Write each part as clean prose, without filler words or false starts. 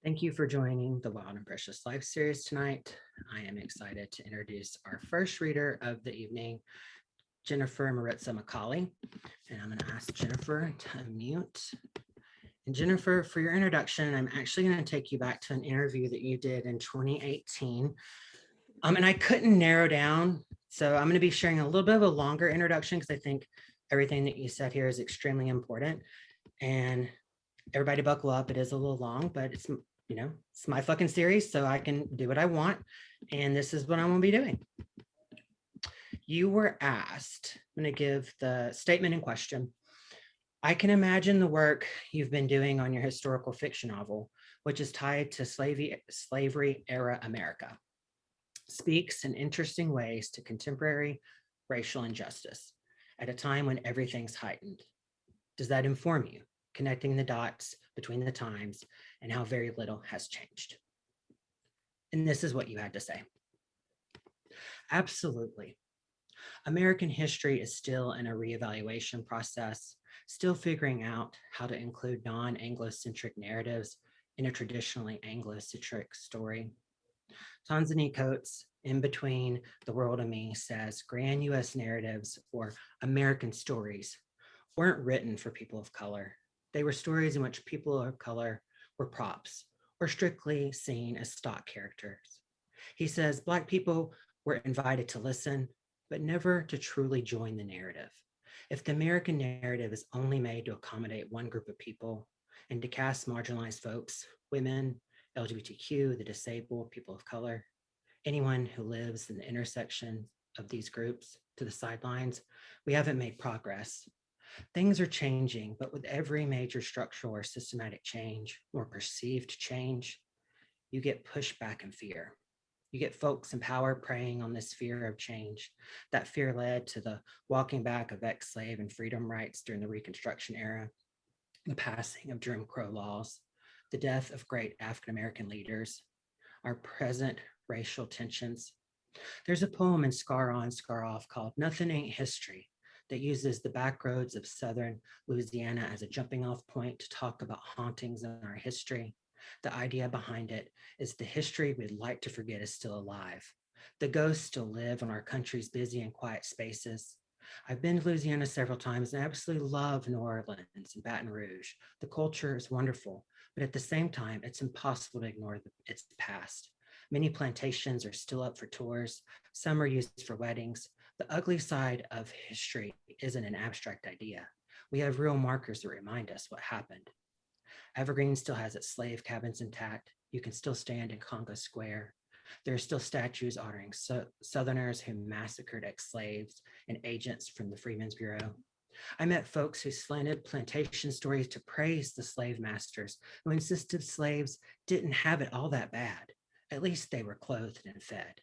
Thank you for joining the Wild and Precious Life series tonight. I am excited to introduce our first reader of the evening, Jennifer Maritza McCauley. And I'm going to ask Jennifer to unmute. And Jennifer, for your introduction, I'm actually going to take you back to an interview that you did in 2018. And I couldn't narrow down. So I'm going to be sharing a little bit of a longer introduction because I think everything that you said here is extremely important. And everybody buckle up. It is a little long, but it's my fucking series, so I can do what I want. And this is what I'm going to be doing. You were asked, I'm going to give the statement in question. I can imagine the work you've been doing on your historical fiction novel, which is tied to slavery era America, speaks in interesting ways to contemporary racial injustice at a time when everything's heightened. Does that inform you, connecting the dots between the times and how very little has changed? And this is what you had to say. Absolutely. American history is still in a reevaluation process, still figuring out how to include non-Anglo-centric narratives in a traditionally Anglo-centric story. Tanzanie Coates, In Between the World and Me, says grand US narratives or American stories weren't written for people of color. They were stories in which people of color were props or strictly seen as stock characters. He says Black people were invited to listen, but never to truly join the narrative. If the American narrative is only made to accommodate one group of people and to cast marginalized folks, women, LGBTQ, the disabled, people of color, anyone who lives in the intersection of these groups to the sidelines, we haven't made progress. Things are changing, but with every major structural or systematic change or perceived change, you get pushback and fear. You get folks in power preying on this fear of change. That fear led to the walking back of ex-slave and freedom rights during the Reconstruction era, the passing of Jim Crow laws, the death of great African-American leaders, our present racial tensions. There's a poem in Scar On, Scar Off called Nothing Ain't History that uses the back roads of Southern Louisiana as a jumping off point to talk about hauntings in our history. The idea behind it is the history we'd like to forget is still alive. The ghosts still live in our country's busy and quiet spaces. I've been to Louisiana several times and I absolutely love New Orleans and Baton Rouge. The culture is wonderful, but at the same time, it's impossible to ignore its past. Many plantations are still up for tours. Some are used for weddings. The ugly side of history isn't an abstract idea. We have real markers that remind us what happened. Evergreen still has its slave cabins intact. You can still stand in Congo Square. There are still statues honoring Southerners who massacred ex-slaves and agents from the Freedmen's Bureau. I met folks who slanted plantation stories to praise the slave masters who insisted slaves didn't have it all that bad. At least they were clothed and fed.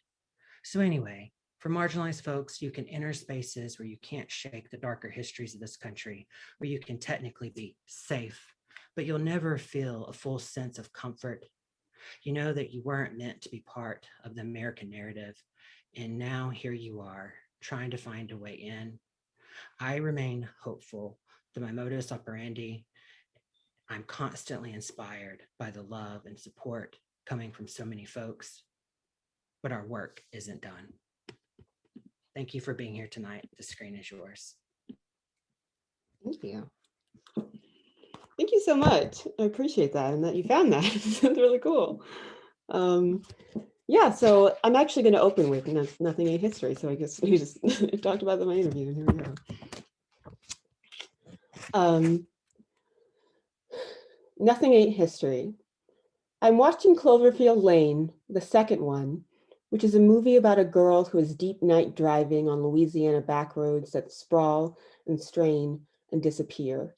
So anyway, for marginalized folks, you can enter spaces where you can't shake the darker histories of this country, where you can technically be safe, but you'll never feel a full sense of comfort. You know that you weren't meant to be part of the American narrative, and now here you are, trying to find a way in. I remain hopeful that my modus operandi, I'm constantly inspired by the love and support coming from so many folks, but our work isn't done. Thank you for being here tonight. The screen is yours. Thank you. Thank you so much. I appreciate that and that you found that. That's really cool. Yeah, so I'm actually going to open with Nothing Ain't History. So I guess we just talked about that in my interview, and here we go. Nothing Ain't History. I'm watching Cloverfield Lane, the second one, which is a movie about a girl who is deep night driving on Louisiana back roads that sprawl and strain and disappear.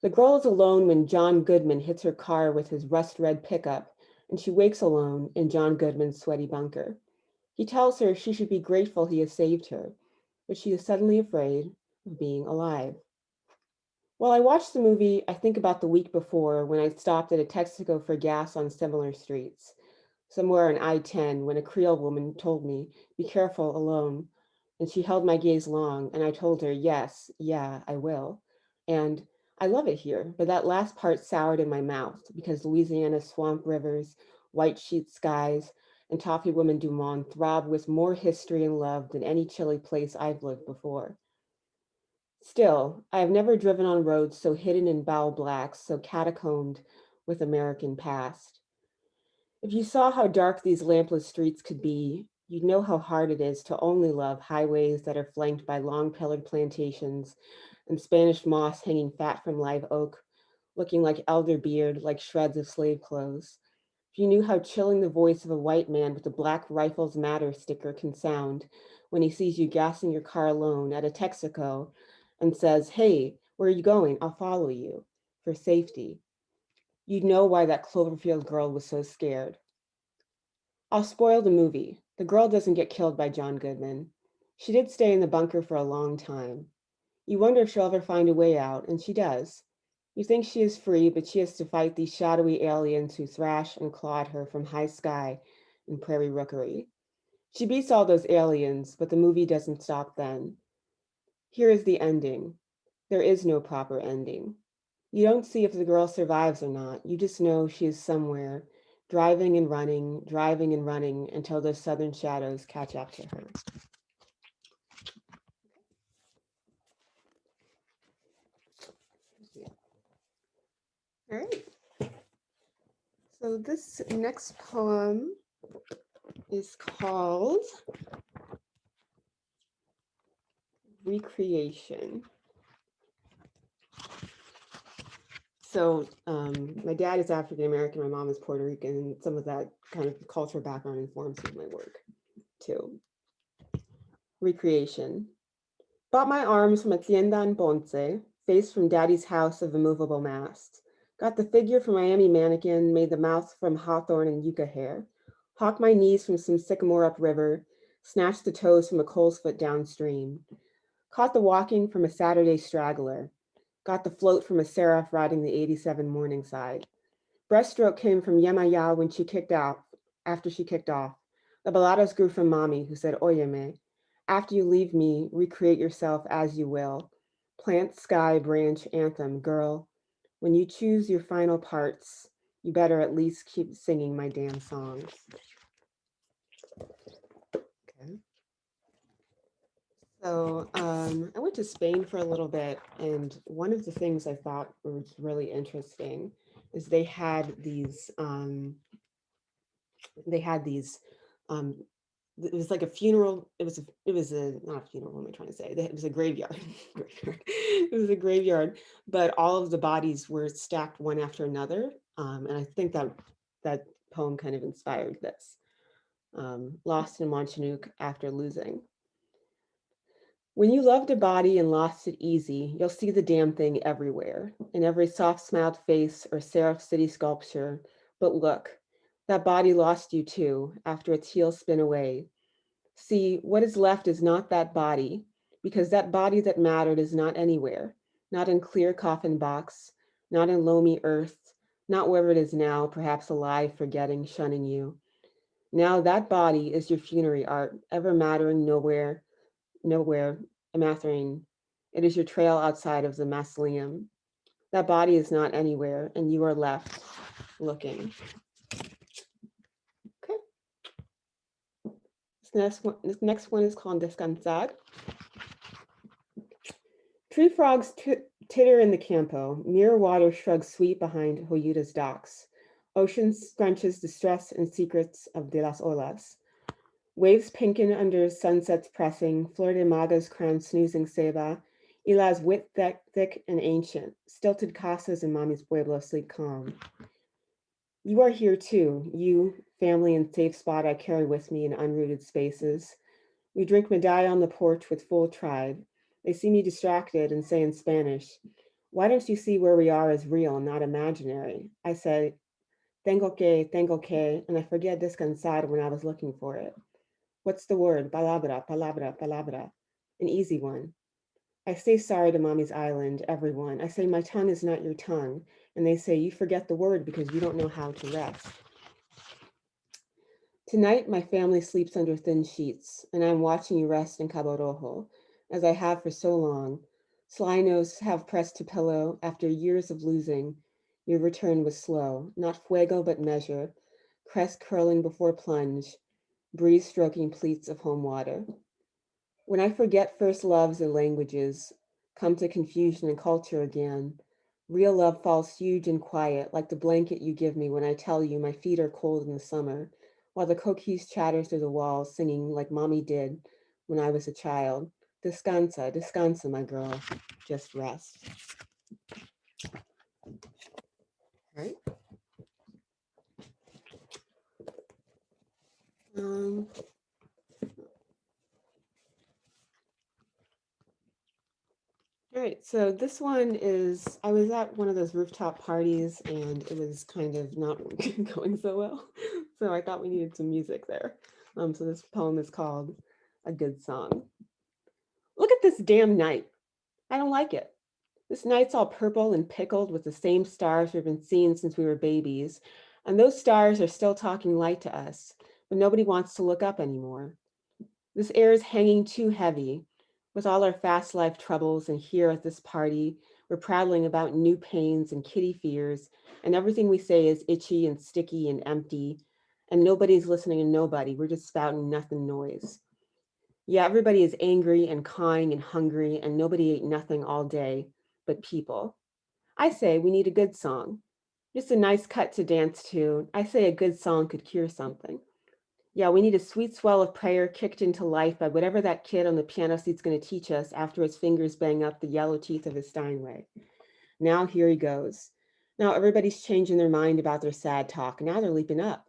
The girl is alone when John Goodman hits her car with his rust-red pickup, and she wakes alone in John Goodman's sweaty bunker. He tells her she should be grateful he has saved her, but she is suddenly afraid of being alive. While I watch the movie, I think about the week before when I stopped at a Texaco for gas on similar streets, somewhere on I-10, when a Creole woman told me, "Be careful alone," and she held my gaze long, and I told her, "Yes, yeah, I will." And I love it here, but that last part soured in my mouth because Louisiana's swamp rivers, white sheet skies, and toffee women du monde throb with more history and love than any chilly place I've lived before. Still, I have never driven on roads so hidden in bow blacks, so catacombed with American past. If you saw how dark these lampless streets could be, you'd know how hard it is to only love highways that are flanked by long pillared plantations and Spanish moss hanging fat from live oak, looking like elder beard, like shreds of slave clothes. If you knew how chilling the voice of a white man with a Black Rifles Matter sticker can sound when he sees you gassing your car alone at a Texaco and says, "Hey, where are you going? I'll follow you," for safety. You'd know why that Cloverfield girl was so scared. I'll spoil the movie. The girl doesn't get killed by John Goodman. She did stay in the bunker for a long time. You wonder if she'll ever find a way out, and she does. You think she is free, but she has to fight these shadowy aliens who thrash and claw at her from high sky in prairie rookery. She beats all those aliens, but the movie doesn't stop then. Here is the ending. There is no proper ending. You don't see if the girl survives or not. You just know she is somewhere, driving and running until those southern shadows catch up to her. All right. So this next poem is called Recreation. So my dad is African American, my mom is Puerto Rican, and some of that kind of cultural background informs some of my work too. Recreation. Bought my arms from a tienda in Ponce, face from daddy's house of immovable masts. Got the figure from Miami mannequin, made the mouth from hawthorn and yucca hair. Hawked my knees from some sycamore upriver, snatched the toes from a coal's foot downstream. Caught the walking from a Saturday straggler. Got the float from a seraph riding the 87 Morningside. Breaststroke came from Yemaya when she kicked out, after she kicked off. The baladas grew from mommy, who said, "Oyeme, after you leave me, recreate yourself as you will. Plant, sky, branch, anthem, girl. When you choose your final parts, you better at least keep singing my damn songs." Okay. So I went to Spain for a little bit, and one of the things I thought was really interesting is they had these um, it was like a funeral. It was a not a funeral. What am I trying to say? It was a graveyard. It was a graveyard, but all of the bodies were stacked one after another. And I think that poem kind of inspired this. Lost in Montchinook after losing. When you loved a body and lost it easy, you'll see the damn thing everywhere, in every soft-smiled face or seraph city sculpture. But look, that body lost you too, after its heel spin away. See, what is left is not that body, because that body that mattered is not anywhere, not in clear coffin box, not in loamy earth, not wherever it is now, perhaps alive, forgetting, shunning you. Now that body is your funerary art, ever mattering nowhere, Amathering. It is your trail outside of the mausoleum. That body is not anywhere, and you are left looking. Okay. This next one is called Descansar. Tree frogs titter in the campo. Mirror water shrugs sweet behind Hoyuta's docks. Ocean scrunches the stress and secrets of De las Olas. Waves pinken under sunsets pressing, Flor de Maga's crown snoozing Seba, Ila's wit thick and ancient, stilted casas in Mommy's Pueblo sleep calm. You are here too, you, family and safe spot I carry with me in unrooted spaces. We drink medalla on the porch with full tribe. They see me distracted and say in Spanish, "Why don't you see where we are as real, not imaginary?" I say, tengo que, and I forget descansar when I was looking for it. What's the word? Palabra, palabra, palabra. An easy one. I say sorry to Mommy's Island, everyone. I say my tongue is not your tongue. And they say you forget the word because you don't know how to rest. Tonight, my family sleeps under thin sheets, and I'm watching you rest in Cabo Rojo, as I have for so long. Sly nose half pressed to pillow, after years of losing, your return was slow, not fuego but measure, crest curling before plunge, breeze stroking pleats of home water. When I forget first loves and languages, come to confusion and culture again, real love falls huge and quiet, like the blanket you give me when I tell you my feet are cold in the summer, while the coquise chatter through the walls, singing like mommy did when I was a child. Descansa, descansa, my girl, just rest. Right? Um, all right, so this one is, I was at one of those rooftop parties and it was kind of not going so well. So I thought we needed some music there. So this poem is called A Good Song. Look at this damn night. I don't like it. This night's all purple and pickled with the same stars we've been seeing since we were babies. And those stars are still talking light to us, but nobody wants to look up anymore. This air is hanging too heavy. With all our fast life troubles, and here at this party, we're prattling about new pains and kitty fears, and everything we say is itchy and sticky and empty, and nobody's listening to nobody. We're just spouting nothing noise. Yeah, everybody is angry and cawing and hungry, and nobody ate nothing all day but people. I say we need a good song, just a nice cut to dance to. I say a good song could cure something. Yeah, we need a sweet swell of prayer kicked into life by whatever that kid on the piano seat's going to teach us after his fingers bang up the yellow teeth of his Steinway. Now here he goes. Now everybody's changing their mind about their sad talk. Now they're leaping up.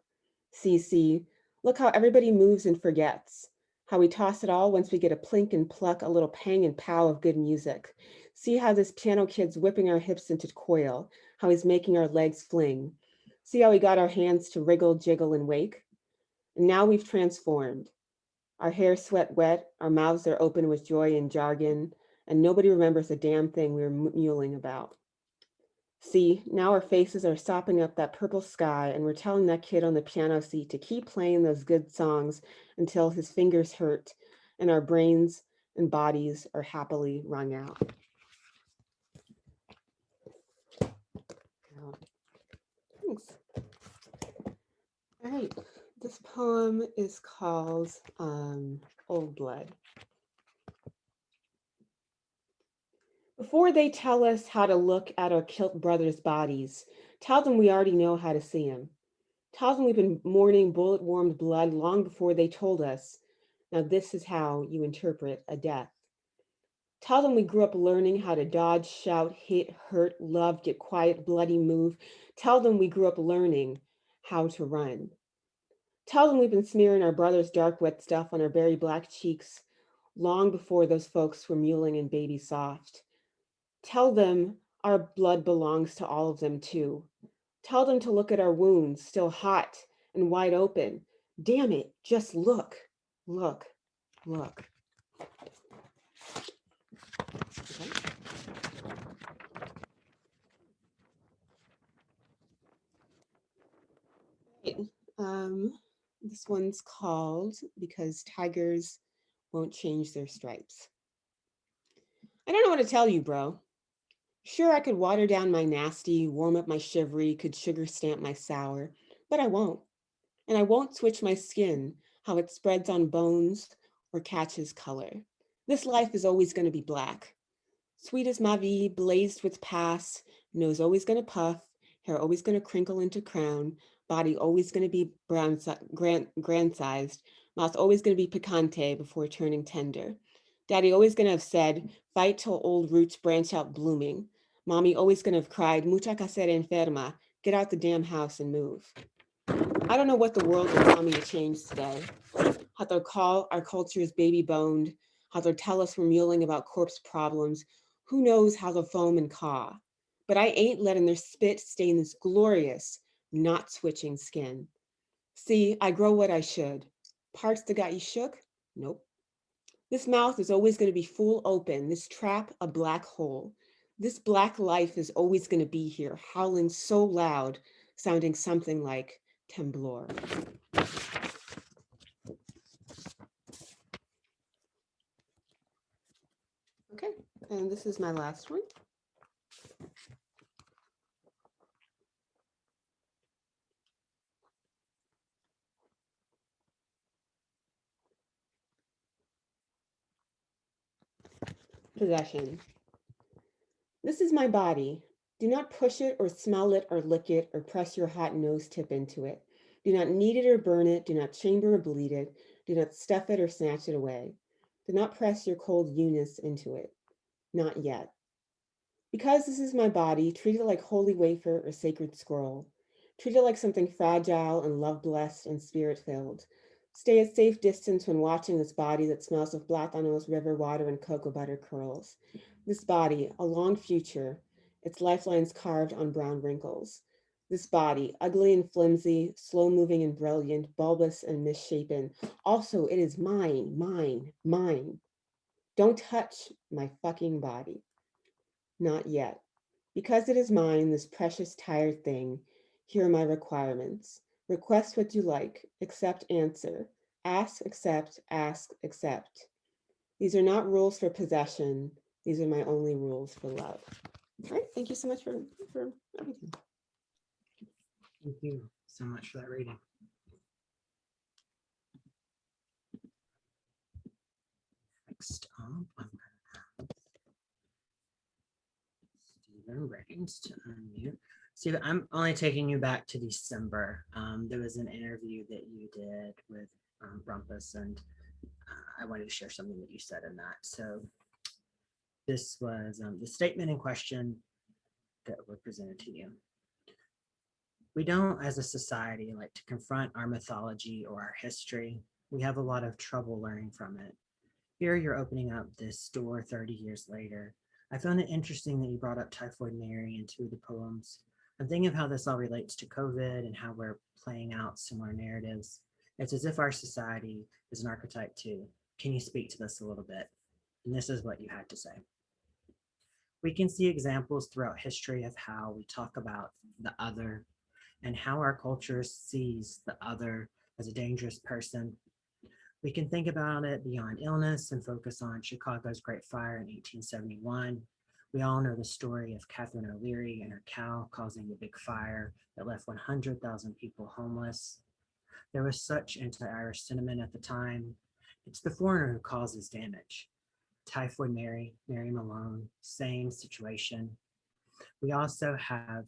See, look how everybody moves and forgets. How we toss it all once we get a plink and pluck, a little pang and pow of good music. See how this piano kid's whipping our hips into coil, how he's making our legs fling. See how we got our hands to wriggle, jiggle, and wake. And now we've transformed. Our hair sweat wet, our mouths are open with joy and jargon, and nobody remembers a damn thing we were mewling about. See, now our faces are sopping up that purple sky, and we're telling that kid on the piano seat to keep playing those good songs until his fingers hurt and our brains and bodies are happily wrung out. Oh, thanks. All right, this poem is called Old Blood. Before they tell us how to look at our kilt brothers' bodies, tell them we already know how to see them. Tell them we've been mourning bullet-warmed blood long before they told us. Now this is how you interpret a death. Tell them we grew up learning how to dodge, shout, hit, hurt, love, get quiet, bloody move. Tell them we grew up learning how to run. Tell them we've been smearing our brother's dark, wet stuff on our very black cheeks long before those folks were mewling and baby soft. Tell them our blood belongs to all of them too. Tell them to look at our wounds, still hot and wide open. Damn it, just look, look, look. Okay. This one's called Because Tigers Won't Change Their Stripes. I don't know what to tell you, bro. Sure, I could water down my nasty, warm up my shivery, could sugar stamp my sour, but I won't. And I won't switch my skin, how it spreads on bones or catches color. This life is always going to be black. Sweet as ma vie, blazed with past, nose always going to puff, hair always going to crinkle into crown, body always going to be grand-sized, mouth always going to be picante before turning tender. Daddy always going to have said, fight till old roots branch out blooming. Mommy always going to have cried, mucha casera enferma, get out the damn house and move. I don't know what the world will tell me to change today. How they'll call our cultures baby boned, how they'll tell us we're mewling about corpse problems. Who knows how they'll foam and caw. But I ain't letting their spit stain this glorious, not switching skin. See, I grow what I should. Parts that got you shook? Nope. This mouth is always going to be full open, this trap a black hole. This black life is always going to be here, howling so loud, sounding something like temblor. Okay, And this is my last one. Possession. This is my body. Do not push it or smell it or lick it or press your hot nose tip into it. Do not knead it or burn it. Do not chamber or bleed it. Do not stuff it or snatch it away. Do not press your cold Eunice into it. Not yet. Because this is my body, treat it like holy wafer or sacred scroll. Treat it like something fragile and love-blessed and spirit-filled. Stay at safe distance when watching this body that smells of Platanos, river water, and cocoa butter curls. This body, a long future, its lifelines carved on brown wrinkles. This body, ugly and flimsy, slow-moving and brilliant, bulbous and misshapen. Also, it is mine, mine, mine. Don't touch my fucking body. Not yet. Because it is mine, this precious tired thing, here are my requirements. Request what you like, accept, answer. Ask, accept, accept. These are not rules for possession. These are my only rules for love. All right, thank you so much for everything. Thank you so much for that reading. Next up, I'm going to ask Stephen Rains to unmute. Stephen, I'm only taking you back to December. There was an interview that you did with Rumpus, and I wanted to share something that you said in that. So this was the statement in question that were presented to you. We don't, as a society, like to confront our mythology or our history. We have a lot of trouble learning from it. Here you're opening up this door 30 years later. I found it interesting that you brought up Typhoid Mary in two of the poems. I'm thinking of how this all relates to COVID and how we're playing out similar narratives. It's as if our society is an archetype too. Can you speak to this a little bit? And this is what you had to say. We can see examples throughout history of how we talk about the other and how our culture sees the other as a dangerous person. We can think about it beyond illness and focus on Chicago's Great Fire in 1871. We all know the story of Catherine O'Leary and her cow causing the big fire that left 100,000 people homeless. There was such anti-Irish sentiment at the time. It's the foreigner who causes damage. Typhoid Mary, Mary Malone, same situation. We also have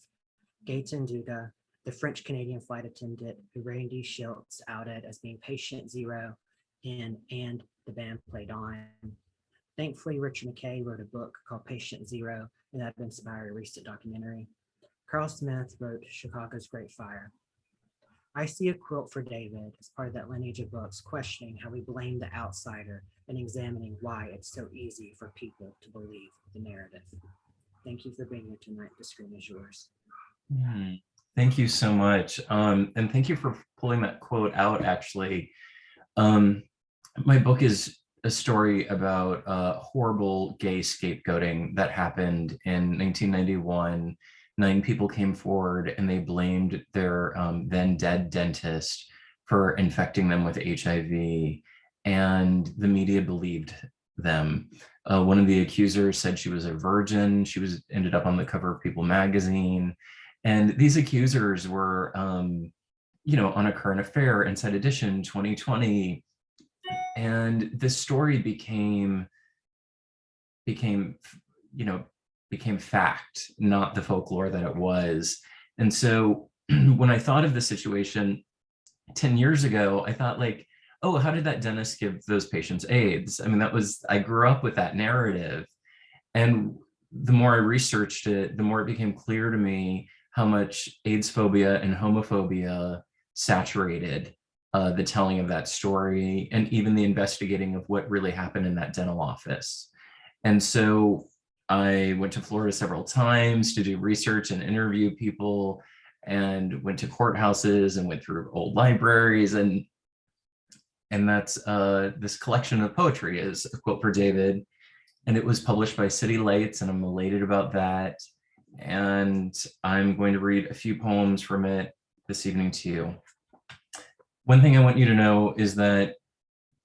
Gaëtan Dugas, the French-Canadian flight attendant who Randy Shilts outed as being patient zero in And the Band Played On. Thankfully, Richard McKay wrote a book called Patient Zero, and that inspired a recent documentary. Carl Smith wrote Chicago's Great Fire. I see a quilt for David as part of that lineage of books, questioning how we blame the outsider and examining why it's so easy for people to believe the narrative. Thank you for being here tonight. The screen is yours. Thank you so much. And thank you for pulling that quote out, actually. My book is a story about horrible gay scapegoating that happened in 1991. 9 people came forward and they blamed their then dead dentist for infecting them with HIV, and the media believed them. One of the accusers said she was a virgin. She ended up on the cover of People magazine. And these accusers were, on A Current Affair, Inside Edition, 2020. And this story became fact, not the folklore that it was. And so when I thought of the situation 10 years ago, I thought like, oh, how did that dentist give those patients AIDS? I mean, I grew up with that narrative. And the more I researched it, the more it became clear to me how much AIDS phobia and homophobia saturated the telling of that story, and even the investigating of what really happened in that dental office. And so I went to Florida several times to do research and interview people, and went to courthouses and went through old libraries, and that's this collection of poetry is A Quote for David, and it was published by City Lights, and I'm elated about that. And I'm going to read a few poems from it this evening to you. One thing I want you to know is that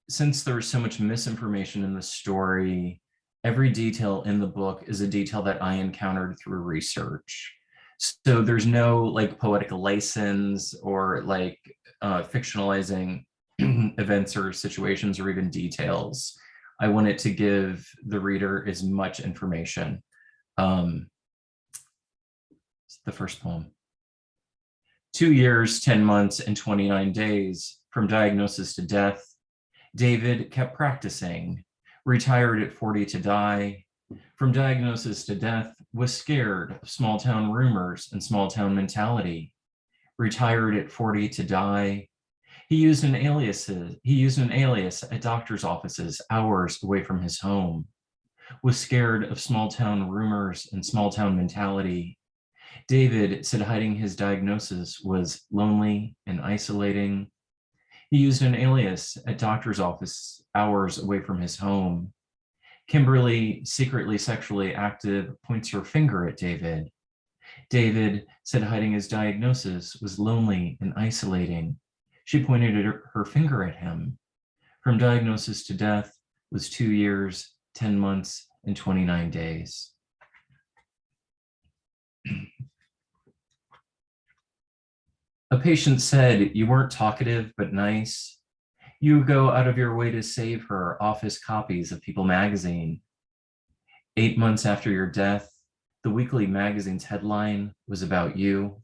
since there was so much misinformation in the story, Every detail in the book is a detail that I encountered through research. So there's no like poetic license or like fictionalizing events or situations or even details. I wanted to give the reader as much information. The first poem. 2 years, 10 months, and 29 days from diagnosis to death, David kept practicing, retired at 40 to die. From diagnosis to death, was scared of small town rumors and small town mentality. Retired at 40 to die. He used an alias at doctor's offices hours away from his home. Was scared of small town rumors and small town mentality. David said hiding his diagnosis was lonely and isolating. He used an alias at doctor's office hours away from his home. Kimberly, secretly sexually active, points her finger at David. David said hiding his diagnosis was lonely and isolating. She pointed her finger at him. From diagnosis to death was 2 years, 10 months, and 29 days. A patient said, "You weren't talkative, but nice. You go out of your way to save her office copies of People magazine. 8 months after your death, the weekly magazine's headline was about you."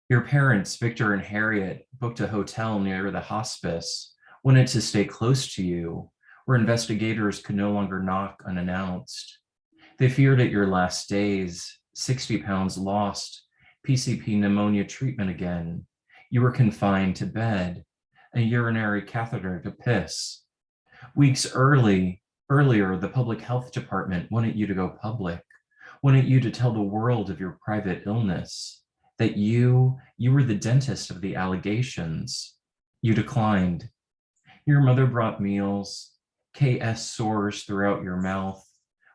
Your parents, Victor and Harriet, booked a hotel near the hospice, wanted to stay close to you, where investigators could no longer knock unannounced. They feared at your last days, 60 pounds lost, PCP pneumonia treatment again. You were confined to bed, a urinary catheter to piss. Weeks earlier, the public health department wanted you to go public, wanted you to tell the world of your private illness, that you were the dentist of the allegations. You declined. Your mother brought meals, KS sores throughout your mouth,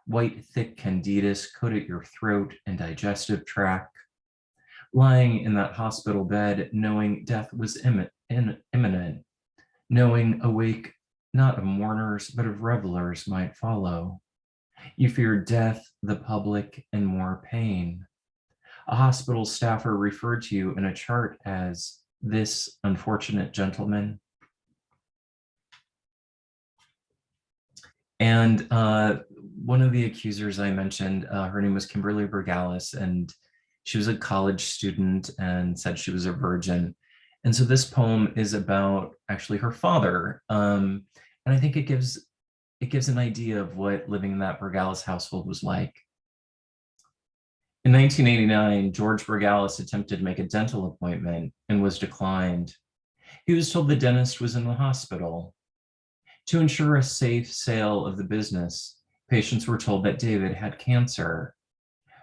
white thick candidus coated your throat and digestive tract. Lying in that hospital bed, knowing death was imminent, knowing awake not of mourners but of revelers might follow. You feared death, the public, and more pain. A hospital staffer referred to you in a chart as this unfortunate gentleman. And one of the accusers I mentioned, her name was Kimberly Bergalis, and she was a college student and said she was a virgin. And so this poem is about actually her father. And I think it gives an idea of what living in that Bergalis household was like. In 1989, George Bergalis attempted to make a dental appointment and was declined. He was told the dentist was in the hospital. To ensure a safe sale of the business, patients were told that David had cancer.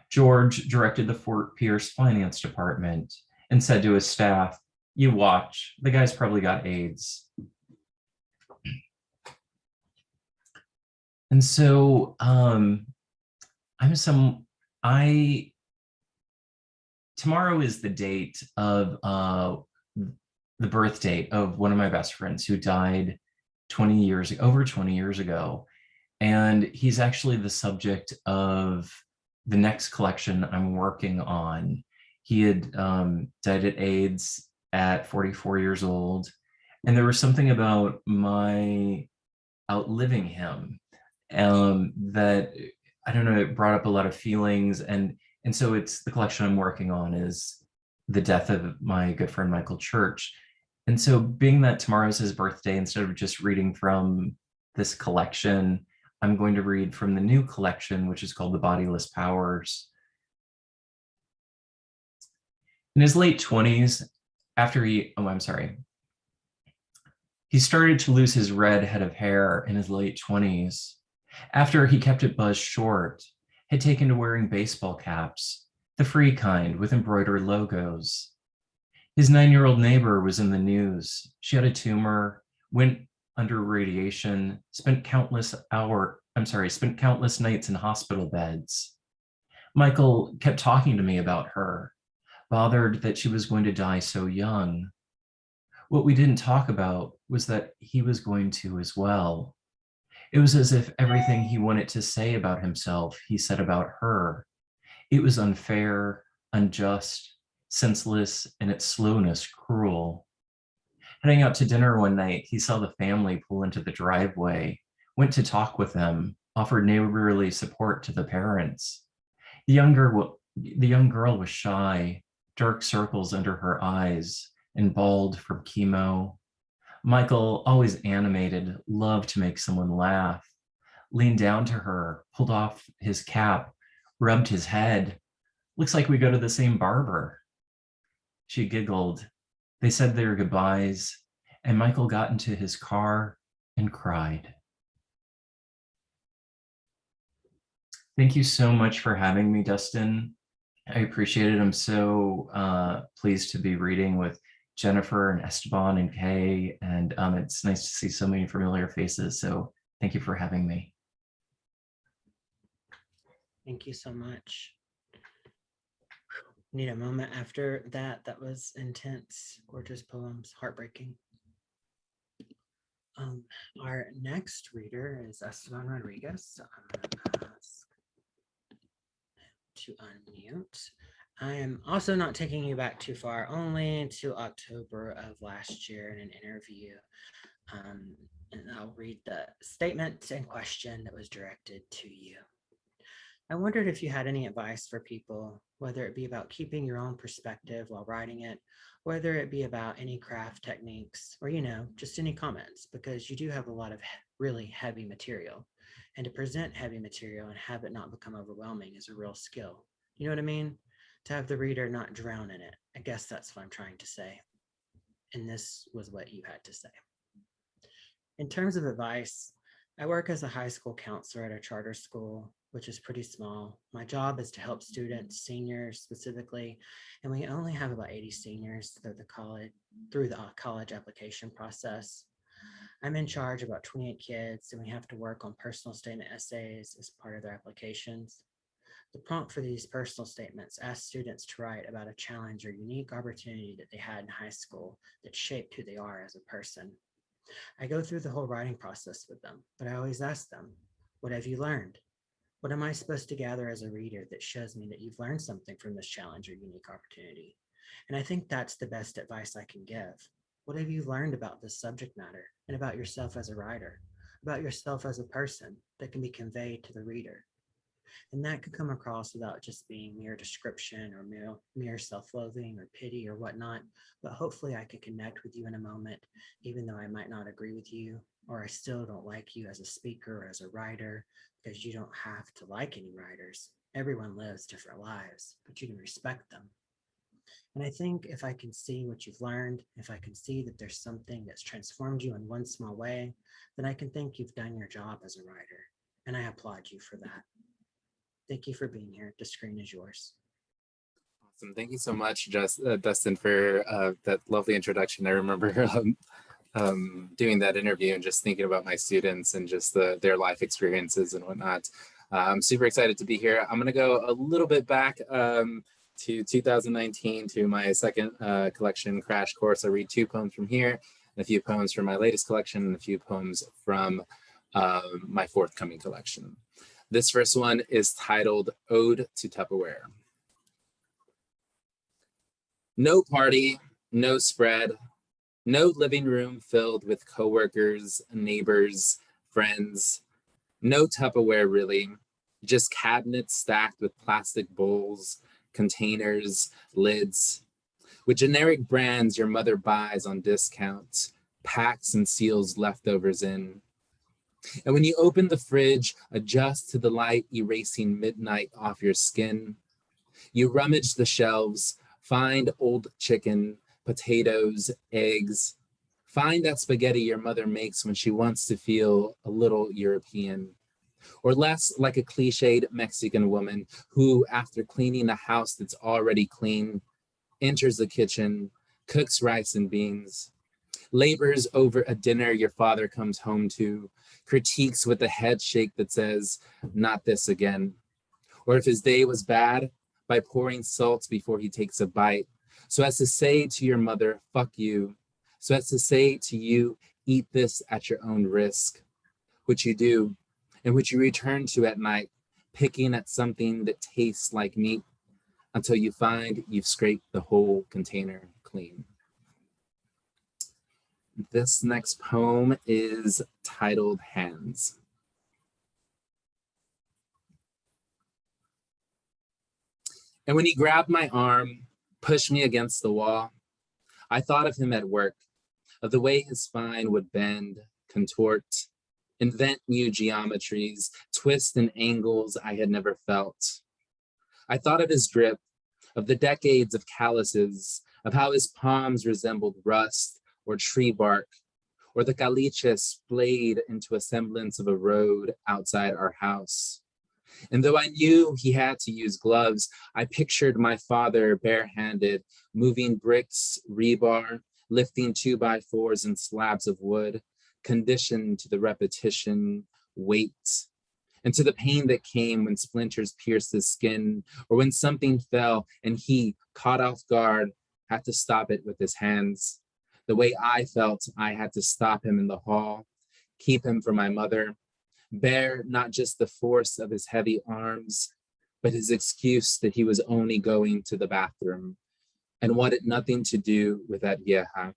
George directed the Fort Pierce Finance Department and said to his staff, "You watch, the guy's probably got AIDS." And so tomorrow is the date of the birth date of one of my best friends who died over 20 years ago. And he's actually the subject of the next collection I'm working on. He had died of AIDS at 44 years old. And there was something about my outliving him that, I don't know, it brought up a lot of feelings. And so it's the collection I'm working on is the death of my good friend, Michael Church. And so being that tomorrow's his birthday, instead of just reading from this collection, I'm going to read from the new collection, which is called The Bodiless Powers. In his late 20s, he started to lose his red head of hair in his late 20s. After he kept it buzzed short, had taken to wearing baseball caps, the free kind with embroidered logos. His 9-year-old neighbor was in the news. She had a tumor, went under radiation, spent countless nights in hospital beds. Michael kept talking to me about her. bothered that she was going to die so young. What we didn't talk about was that he was going to as well. It was as if everything he wanted to say about himself, he said about her. It was unfair, unjust, senseless, and its slowness cruel. Heading out to dinner one night, he saw the family pull into the driveway, went to talk with them, offered neighborly support to the parents. The young girl was shy, dark circles under her eyes, and bald from chemo. Michael, always animated, loved to make someone laugh, leaned down to her, pulled off his cap, rubbed his head. Looks like we go to the same barber. She giggled. They said their goodbyes, and Michael got into his car and cried. Thank you so much for having me, Dustin. I appreciate it. I'm so pleased to be reading with Jennifer and Esteban and Kay, and it's nice to see so many familiar faces. So thank you for having me. Thank you so much. Need a moment after that. That was intense, gorgeous poems, heartbreaking. Our next reader is Esteban Rodriquez. So I'm gonna ask to unmute. I am also not taking you back too far, only to October of last year in an interview. And I'll read the statement and question that was directed to you. I wondered if you had any advice for people, whether it be about keeping your own perspective while writing it, whether it be about any craft techniques, or, just any comments, because you do have a lot of really heavy material. And to present heavy material and have it not become overwhelming is a real skill. You know what I mean? To have the reader not drown in it. I guess that's what I'm trying to say. And this was what you had to say. In terms of advice, I work as a high school counselor at a charter school, which is pretty small. My job is to help students, seniors specifically, and we only have about 80 seniors through the college application process. I'm in charge of about 28 kids, and we have to work on personal statement essays as part of their applications. The prompt for these personal statements asks students to write about a challenge or unique opportunity that they had in high school that shaped who they are as a person. I go through the whole writing process with them, but I always ask them, what have you learned? What am I supposed to gather as a reader that shows me that you've learned something from this challenge or unique opportunity? And I think that's the best advice I can give. What have you learned about this subject matter and about yourself as a writer, about yourself as a person that can be conveyed to the reader? And that could come across without just being mere description or mere self-loathing or pity or whatnot, but hopefully I can connect with you in a moment, even though I might not agree with you, or I still don't like you as a speaker or as a writer, because you don't have to like any writers. Everyone lives different lives, but you can respect them. And I think if I can see what you've learned, if I can see that there's something that's transformed you in one small way, then I can think you've done your job as a writer. And I applaud you for that. Thank you for being here. The screen is yours. Awesome. Thank you so much, Dustin, for that lovely introduction. I remember doing that interview and just thinking about my students and just their life experiences and whatnot. I'm super excited to be here. I'm going to go a little bit back to 2019 to my second collection, Crash Course. I read 2 poems from here, and a few poems from my latest collection, and a few poems from my forthcoming collection. This first one is titled Ode to Tupperware. No party, no spread, no living room filled with coworkers, neighbors, friends. No Tupperware really, just cabinets stacked with plastic bowls, containers, lids, with generic brands your mother buys on discount, packs and seals leftovers in. And when you open the fridge, adjust to the light erasing midnight off your skin. You rummage the shelves, find old chicken, potatoes, eggs. Find that spaghetti your mother makes when she wants to feel a little European, or less like a cliched Mexican woman who, after cleaning a house that's already clean, enters the kitchen, cooks rice and beans, labors over a dinner your father comes home to, critiques with a head shake that says, not this again. Or if his day was bad, by pouring salt before he takes a bite, so as to say to your mother, fuck you, so as to say to you, eat this at your own risk, which you do, and which you return to at night, picking at something that tastes like meat until you find you've scraped the whole container clean. This next poem is titled Hands. And when he grabbed my arm, pushed me against the wall, I thought of him at work, of the way his spine would bend, contort, invent new geometries, twist and angles I had never felt. I thought of his grip, of the decades of calluses, of how his palms resembled rust or tree bark, or the caliche splayed into a semblance of a road outside our house. And though I knew he had to use gloves, I pictured my father barehanded, moving bricks, rebar, lifting 2x4s and slabs of wood, conditioned to the repetition, weight, and to the pain that came when splinters pierced his skin, or when something fell and he, caught off guard, had to stop it with his hands. The way I felt I had to stop him in the hall, keep him from my mother, bear not just the force of his heavy arms, but his excuse that he was only going to the bathroom and wanted nothing to do with that vieja.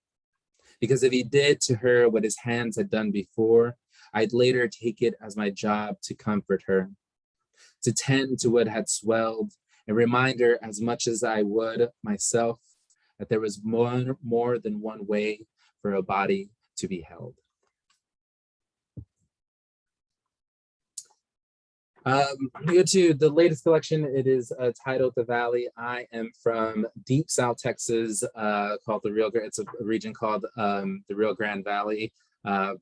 Because if he did to her what his hands had done before, I'd later take it as my job to comfort her, to tend to what had swelled and remind her as much as I would myself that there was more than one way for a body to be held. We go to the latest collection. It is titled The Valley. I am from deep South Texas, called the Rio Grande. It's a region called the Rio Grande Valley.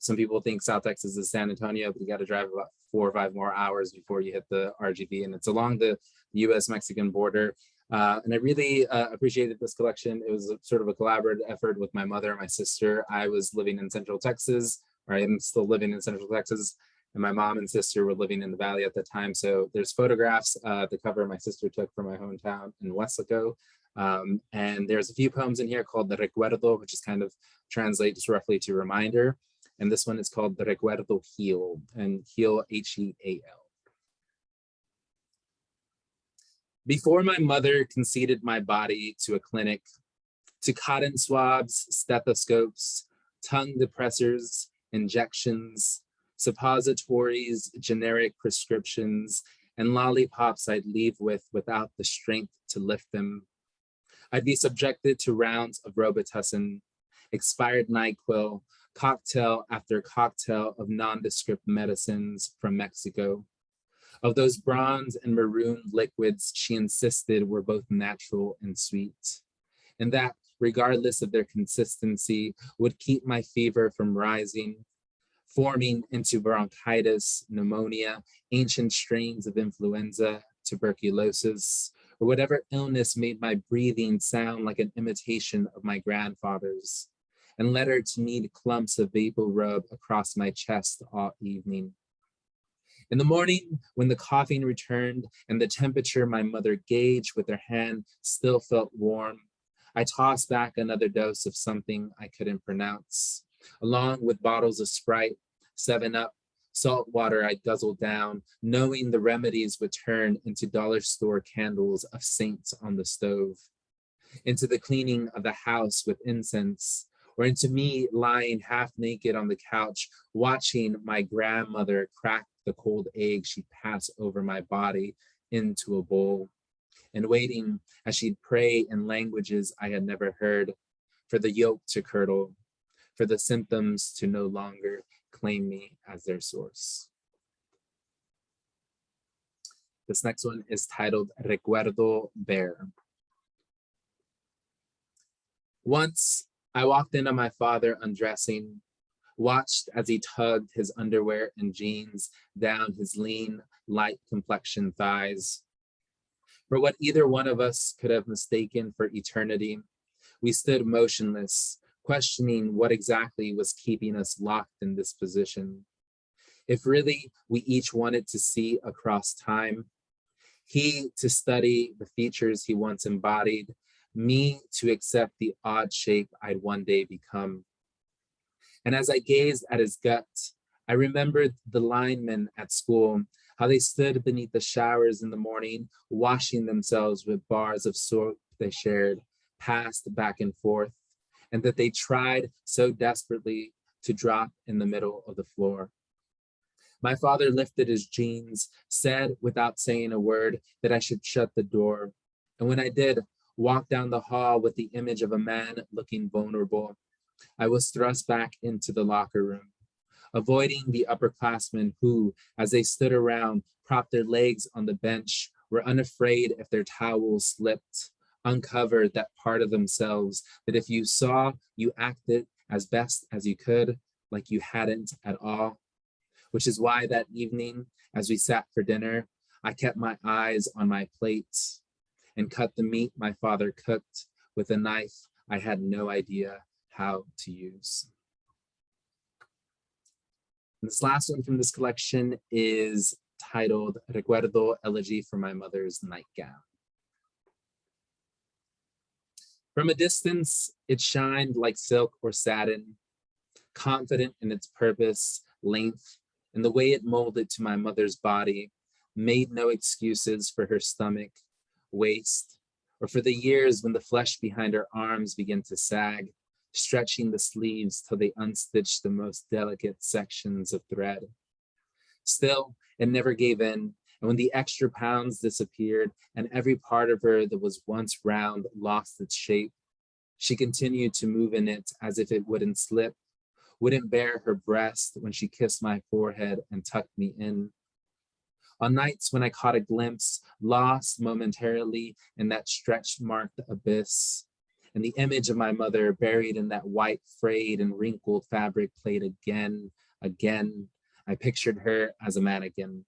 Some people think South Texas is San Antonio, but you got to drive about 4 or 5 more hours before you hit the RGV, and it's along the U.S.-Mexican border. And I really appreciated this collection. It was sort of a collaborative effort with my mother and my sister. I was living in Central Texas, or I am still living in Central Texas, and my mom and sister were living in the valley at the time. So there's photographs, the cover my sister took from my hometown in Weslaco. And there's a few poems in here called the Reguerdo, which is kind of translates roughly to reminder. And this one is called the Reguerdo Heal, and Heal, H-E-A-L. Before my mother conceded my body to a clinic, to cotton swabs, stethoscopes, tongue depressors, injections, suppositories, generic prescriptions, and lollipops I'd leave with without the strength to lift them, I'd be subjected to rounds of Robitussin, expired NyQuil, cocktail after cocktail of nondescript medicines from Mexico, of those bronze and maroon liquids she insisted were both natural and sweet, and that, regardless of their consistency, would keep my fever from rising, forming into bronchitis, pneumonia, ancient strains of influenza, tuberculosis, or whatever illness made my breathing sound like an imitation of my grandfather's, and led her to need clumps of vapor rub across my chest all evening. In the morning, when the coughing returned and the temperature my mother gauged with her hand still felt warm, I tossed back another dose of something I couldn't pronounce, along with bottles of Sprite, 7-Up, salt water I guzzled down, knowing the remedies would turn into dollar store candles of saints on the stove, into the cleaning of the house with incense, or into me lying half naked on the couch, watching my grandmother crack the cold egg she'd pass over my body into a bowl, and waiting as she'd pray in languages I had never heard, for the yolk to curdle, for the symptoms to no longer claim me as their source. This next one is titled Reguerdo Bear. Once I walked into my father undressing, watched as he tugged his underwear and jeans down his lean, light complexion thighs. For what either one of us could have mistaken for eternity, we stood motionless, questioning what exactly was keeping us locked in this position. If really we each wanted to see across time, He to study the features he once embodied, me to accept the odd shape I'd one day become. And as I gazed at his gut, I remembered the linemen at school, how they stood beneath the showers in the morning, washing themselves with bars of soap they shared, passed back and forth, and that they tried so desperately to drop in the middle of the floor. My father lifted his jeans, said without saying a word that I should shut the door. And when I did, walked down the hall with the image of a man looking vulnerable, I was thrust back into the locker room, avoiding the upperclassmen who, as they stood around, propped their legs on the bench, were unafraid if their towels slipped, uncovered that part of themselves that if you saw, you acted as best as you could, like you hadn't at all. Which is why that evening, as we sat for dinner, I kept my eyes on my plates and cut the meat my father cooked with a knife I had no idea how to use. And this last one from this collection is titled Reguerdo, Elegy for My Mother's Nightgown. From a distance, it shined like silk or satin, confident in its purpose, length, and the way it molded to my mother's body, made no excuses for her stomach, waist, or for the years when the flesh behind her arms began to sag, stretching the sleeves till they unstitched the most delicate sections of thread. Still, it never gave in, and when the extra pounds disappeared and every part of her that was once round lost its shape, she continued to move in it as if it wouldn't slip, wouldn't bare her breast when she kissed my forehead and tucked me in. On nights when I caught a glimpse, lost momentarily in that stretch-marked abyss, and the image of my mother buried in that white, frayed, and wrinkled fabric played again, I pictured her as a mannequin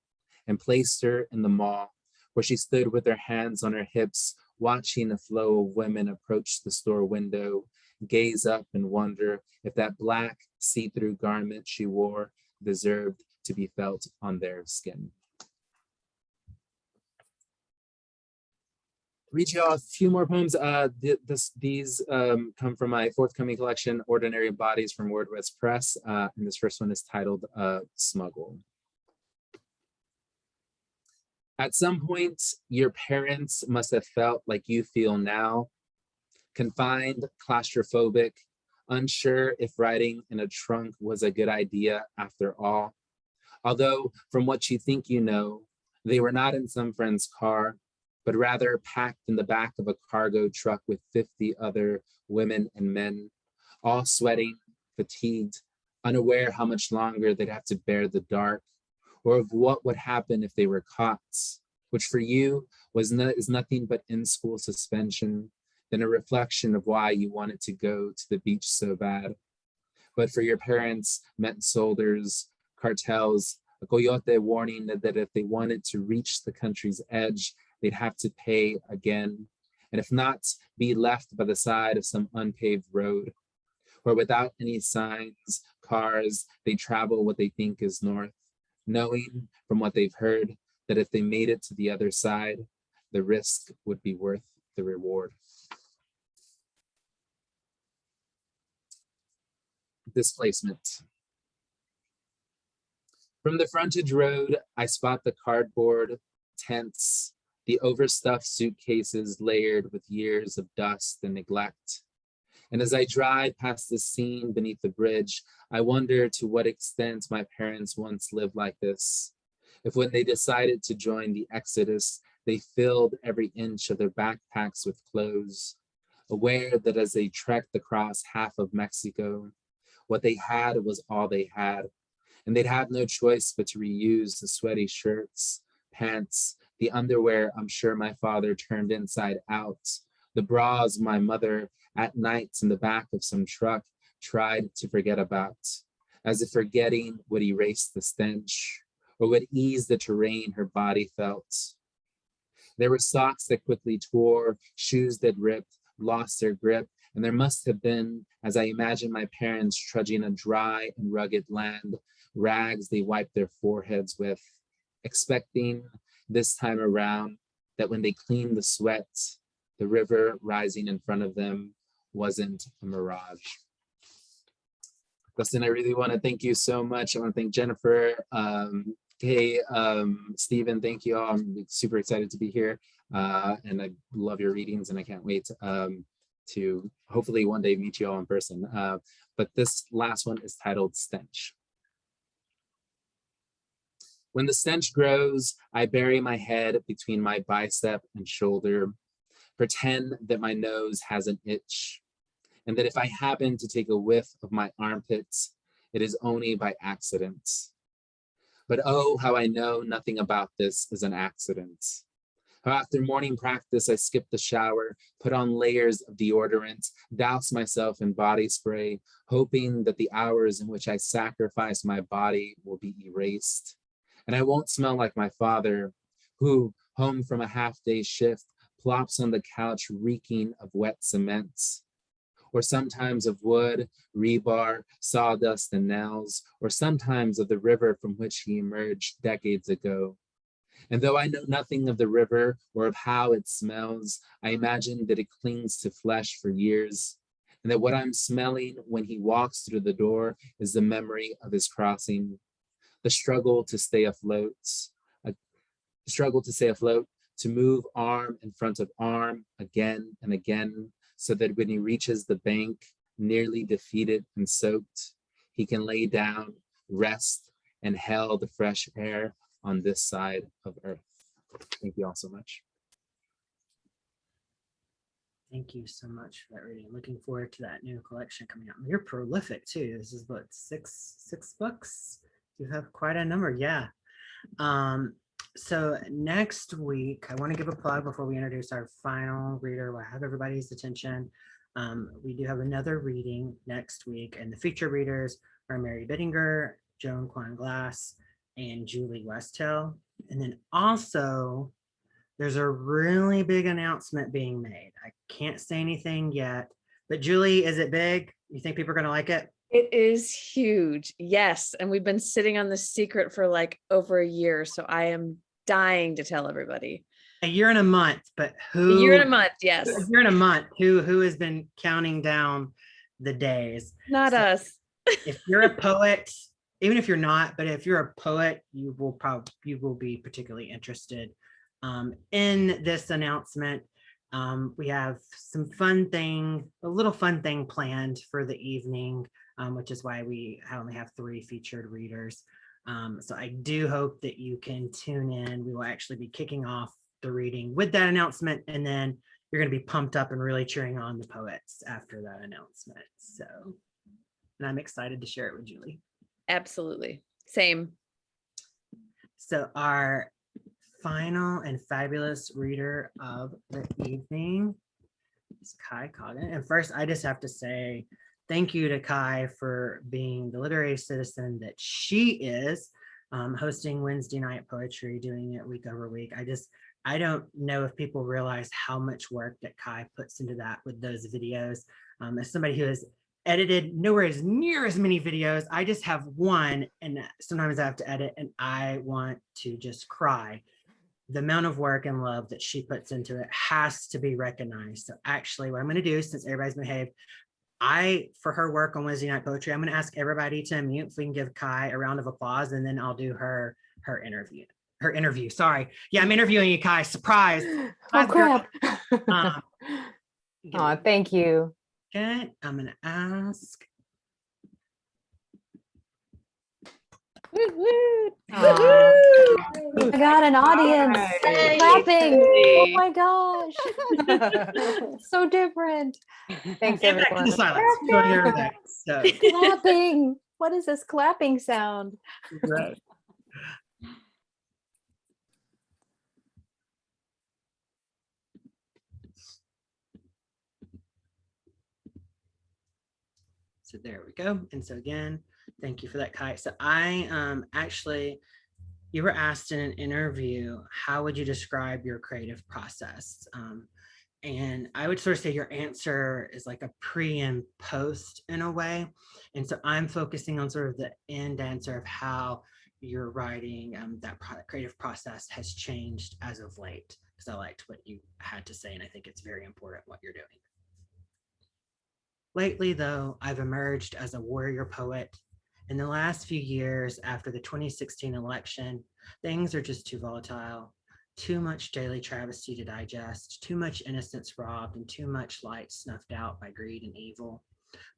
and placed her in the mall, where she stood with her hands on her hips, watching a flow of women approach the store window, gaze up and wonder if that black see-through garment she wore deserved to be felt on their skin. Read you all a few more poems. These come from my forthcoming collection, Ordinary Bodies from WordWest Press. And this first one is titled Smuggle. At some point, your parents must have felt like you feel now, confined, claustrophobic, unsure if riding in a trunk was a good idea after all. Although from what you think you know, they were not in some friend's car, but rather packed in the back of a cargo truck with 50 other women and men, all sweating, fatigued, unaware how much longer they'd have to bear the dark, or of what would happen if they were caught, which for you is nothing but in-school suspension, than a reflection of why you wanted to go to the beach so bad. But for your parents meant soldiers, cartels, a coyote warning that if they wanted to reach the country's edge, they'd have to pay again, and if not, be left by the side of some unpaved road, where without any signs, cars, they travel what they think is north, knowing from what they've heard that if they made it to the other side, the risk would be worth the reward. Displacement. From the frontage road, I spot the cardboard tents, the overstuffed suitcases layered with years of dust and neglect. And as I drive past the scene beneath the bridge, I wonder to what extent my parents once lived like this. If when they decided to join the exodus, they filled every inch of their backpacks with clothes, aware that as they trekked across half of Mexico, what they had was all they had, and they'd have no choice but to reuse the sweaty shirts, pants, the underwear I'm sure my father turned inside out, the bras my mother at nights in the back of some truck tried to forget about, as if forgetting would erase the stench or would ease the terrain her body felt. There were socks that quickly tore, shoes that ripped, lost their grip, and there must have been, as I imagine my parents trudging a dry and rugged land, rags they wiped their foreheads with, expecting this time around that when they cleaned the sweat, the river rising in front of them wasn't a mirage. Dustin, I really want to thank you so much. I want to thank Jennifer, Stephen, thank you all. I'm super excited to be here. And I love your readings and I can't wait to hopefully one day meet you all in person. But this last one is titled Stench. When the stench grows, I bury my head between my bicep and shoulder, pretend that my nose has an itch, and that if I happen to take a whiff of my armpits, it is only by accident. But oh, how I know nothing about this is an accident. How after morning practice, I skip the shower, put on layers of deodorant, douse myself in body spray, hoping that the hours in which I sacrifice my body will be erased. And I won't smell like my father, who, home from a half-day shift, plops on the couch reeking of wet cement, or sometimes of wood, rebar, sawdust, and nails, or sometimes of the river from which he emerged decades ago. And though I know nothing of the river or of how it smells, I imagine that it clings to flesh for years, and that what I'm smelling when he walks through the door is the memory of his crossing, the struggle to stay afloat, to move arm in front of arm again and again, so that when he reaches the bank, nearly defeated and soaked, he can lay down, rest, and hail the fresh air on this side of Earth. Thank you all so much. Thank you so much for that reading. Looking forward to that new collection coming out. You're prolific too. This is what, six books? You have quite a number, yeah. So next week, I want to give a plug before we introduce our final reader. We'll have everybody's attention. We do have another reading next week, and the feature readers are Mary Bittinger, Joan Kwan Glass, and Julie Westhill. And then also, there's a really big announcement being made. I can't say anything yet, but Julie, is it big? You think people are going to like it? It is huge. Yes. And we've been sitting on this secret for like over a year. So I am dying to tell everybody. A year and a month, but who? A year and a month, yes. A year and a month. Who has been counting down the days? Not So us. if you're a poet, even if you're not, but if you're a poet, you will be particularly interested in this announcement. We have a little fun thing planned for the evening, which is why we only have 3 featured readers. So I do hope that you can tune in. We will actually be kicking off the reading with that announcement, and then you're going to be pumped up and really cheering on the poets after that announcement. So, and I'm excited to share it with Julie. Absolutely. Same. So our final and fabulous reader of the evening is Kai Coggin. And first, I just have to say thank you to Kai for being the literary citizen that she is, hosting Wednesday night poetry, doing it week over week. I don't know if people realize how much work that Kai puts into that with those videos. As somebody who has edited nowhere as near as many videos, I just have one, and sometimes I have to edit and I want to just cry. The amount of work and love that she puts into it has to be recognized. So actually what I'm going to do, since everybody's behaved, for her work on Wednesday night poetry, I'm going to ask everybody to unmute if we can give Kai a round of applause, and then I'll do her interview. Sorry. Yeah, I'm interviewing you, Kai. Surprise. Oh, crap. Oh, Thank you. Okay, I'm going to ask. I got an audience clapping. Oh my gosh. So different. Thanks, Get back to everyone. the silence. You'll hear that. So, Clapping. What is this clapping sound? right. So there we go. And so again, thank you for that, Kai. So I actually, you were asked in an interview, how would you describe your creative process? And I would sort of say your answer is like a pre and post in a way. And so I'm focusing on sort of the end answer of how your writing, that creative process has changed as of late. because I liked what you had to say, and I think it's very important what you're doing. Lately, though, I've emerged as a warrior poet. In the last few years after the 2016 election, things are just too volatile. Too much daily travesty to digest, too much innocence robbed, and too much light snuffed out by greed and evil.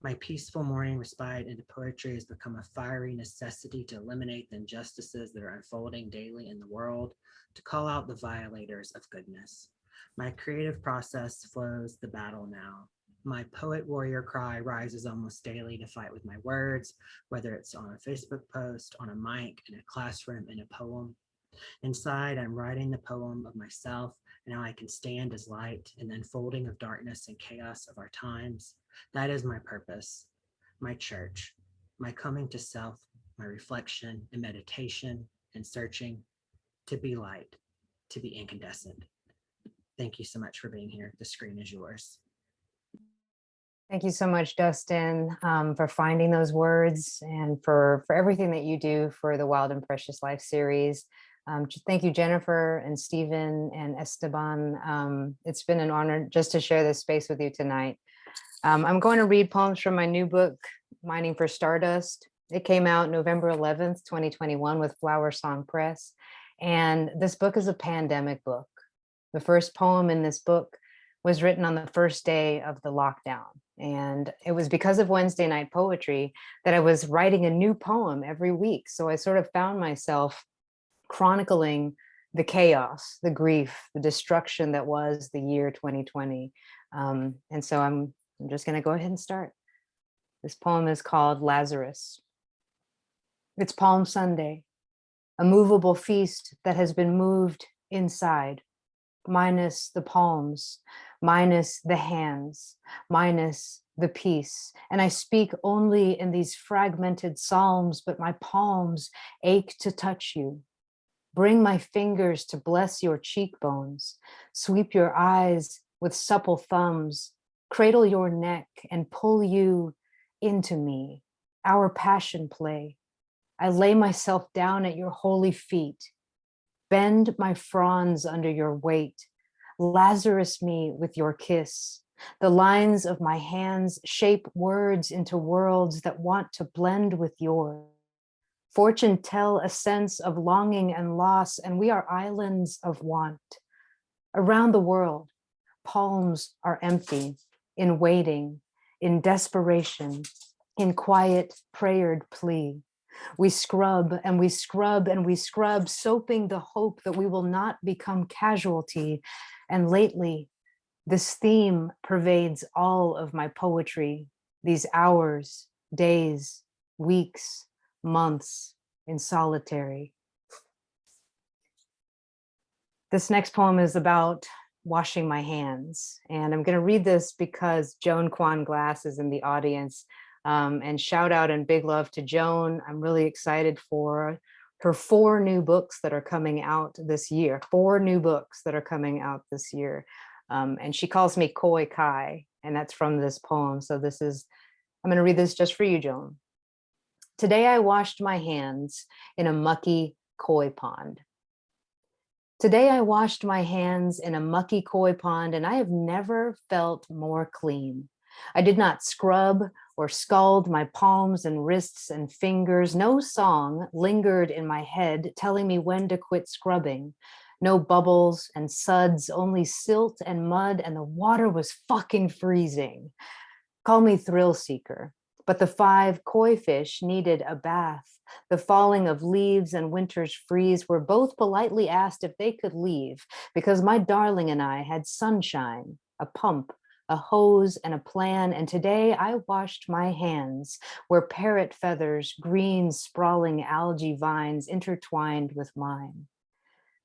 My peaceful morning respite into poetry has become a fiery necessity to eliminate the injustices that are unfolding daily in the world, to call out the violators of goodness. My creative process flows the battle now. My poet warrior cry rises almost daily to fight with my words, whether it's on a Facebook post, on a mic, in a classroom, in a poem. Inside, I'm writing the poem of myself and how I can stand as light in the unfolding of darkness and chaos of our times. That is my purpose, my church, my coming to self, my reflection and meditation and searching to be light, to be incandescent. Thank you so much for being here. The screen is yours. Thank you so much, Dustin, for finding those words and for everything that you do for the Wild and Precious Life series. Thank you, Jennifer and Stephen and Esteban. It's been an honor just to share this space with you tonight. I'm going to read poems from my new book, Mining for Stardust. It came out November 11th, 2021 with Flower Song Press. And this book is a pandemic book. The first poem in this book was written on the first day of the lockdown. And it was because of Wednesday night poetry that I was writing a new poem every week. So I sort of found myself chronicling the chaos, the grief, the destruction that was the year 2020. And so I'm just going to go ahead and start. This poem is called Lazarus. It's Palm Sunday, a movable feast that has been moved inside, minus the palms, minus the hands, minus the peace. And I speak only in these fragmented psalms, but my palms ache to touch you. Bring my fingers to bless your cheekbones, sweep your eyes with supple thumbs, cradle your neck and pull you into me, our passion play. I lay myself down at your holy feet, bend my fronds under your weight, Lazarus me with your kiss. The lines of my hands shape words into worlds that want to blend with yours. Fortune tell a sense of longing and loss, and we are islands of want. Around the world, palms are empty, in waiting, in desperation, in quiet prayered plea. We scrub and we scrub and we scrub, soaping the hope that we will not become casualty. And lately, this theme pervades all of my poetry, these hours, days, weeks, months in solitary. This next poem is about washing my hands. And I'm going to read this because Joan Kwan Glass is in the audience. And shout out and big love to Joan. I'm really excited for her 4 new books that are coming out this year. 4 new books that are coming out this year. And she calls me Koi Kai, and that's from this poem. So this is, I'm going to read this just for you, Joan. Today I washed my hands in a mucky koi pond. Today I washed my hands in a mucky koi pond, and I have never felt more clean. I did not scrub or scald my palms and wrists and fingers. No song lingered in my head telling me when to quit scrubbing. No bubbles and suds, only silt and mud, and the water was fucking freezing. Call me thrill seeker, but the 5 koi fish needed a bath. The falling of leaves and winter's freeze were both politely asked if they could leave because my darling and I had sunshine, a pump, a hose, and a plan. And today I washed my hands where parrot feathers, green sprawling algae vines intertwined with mine.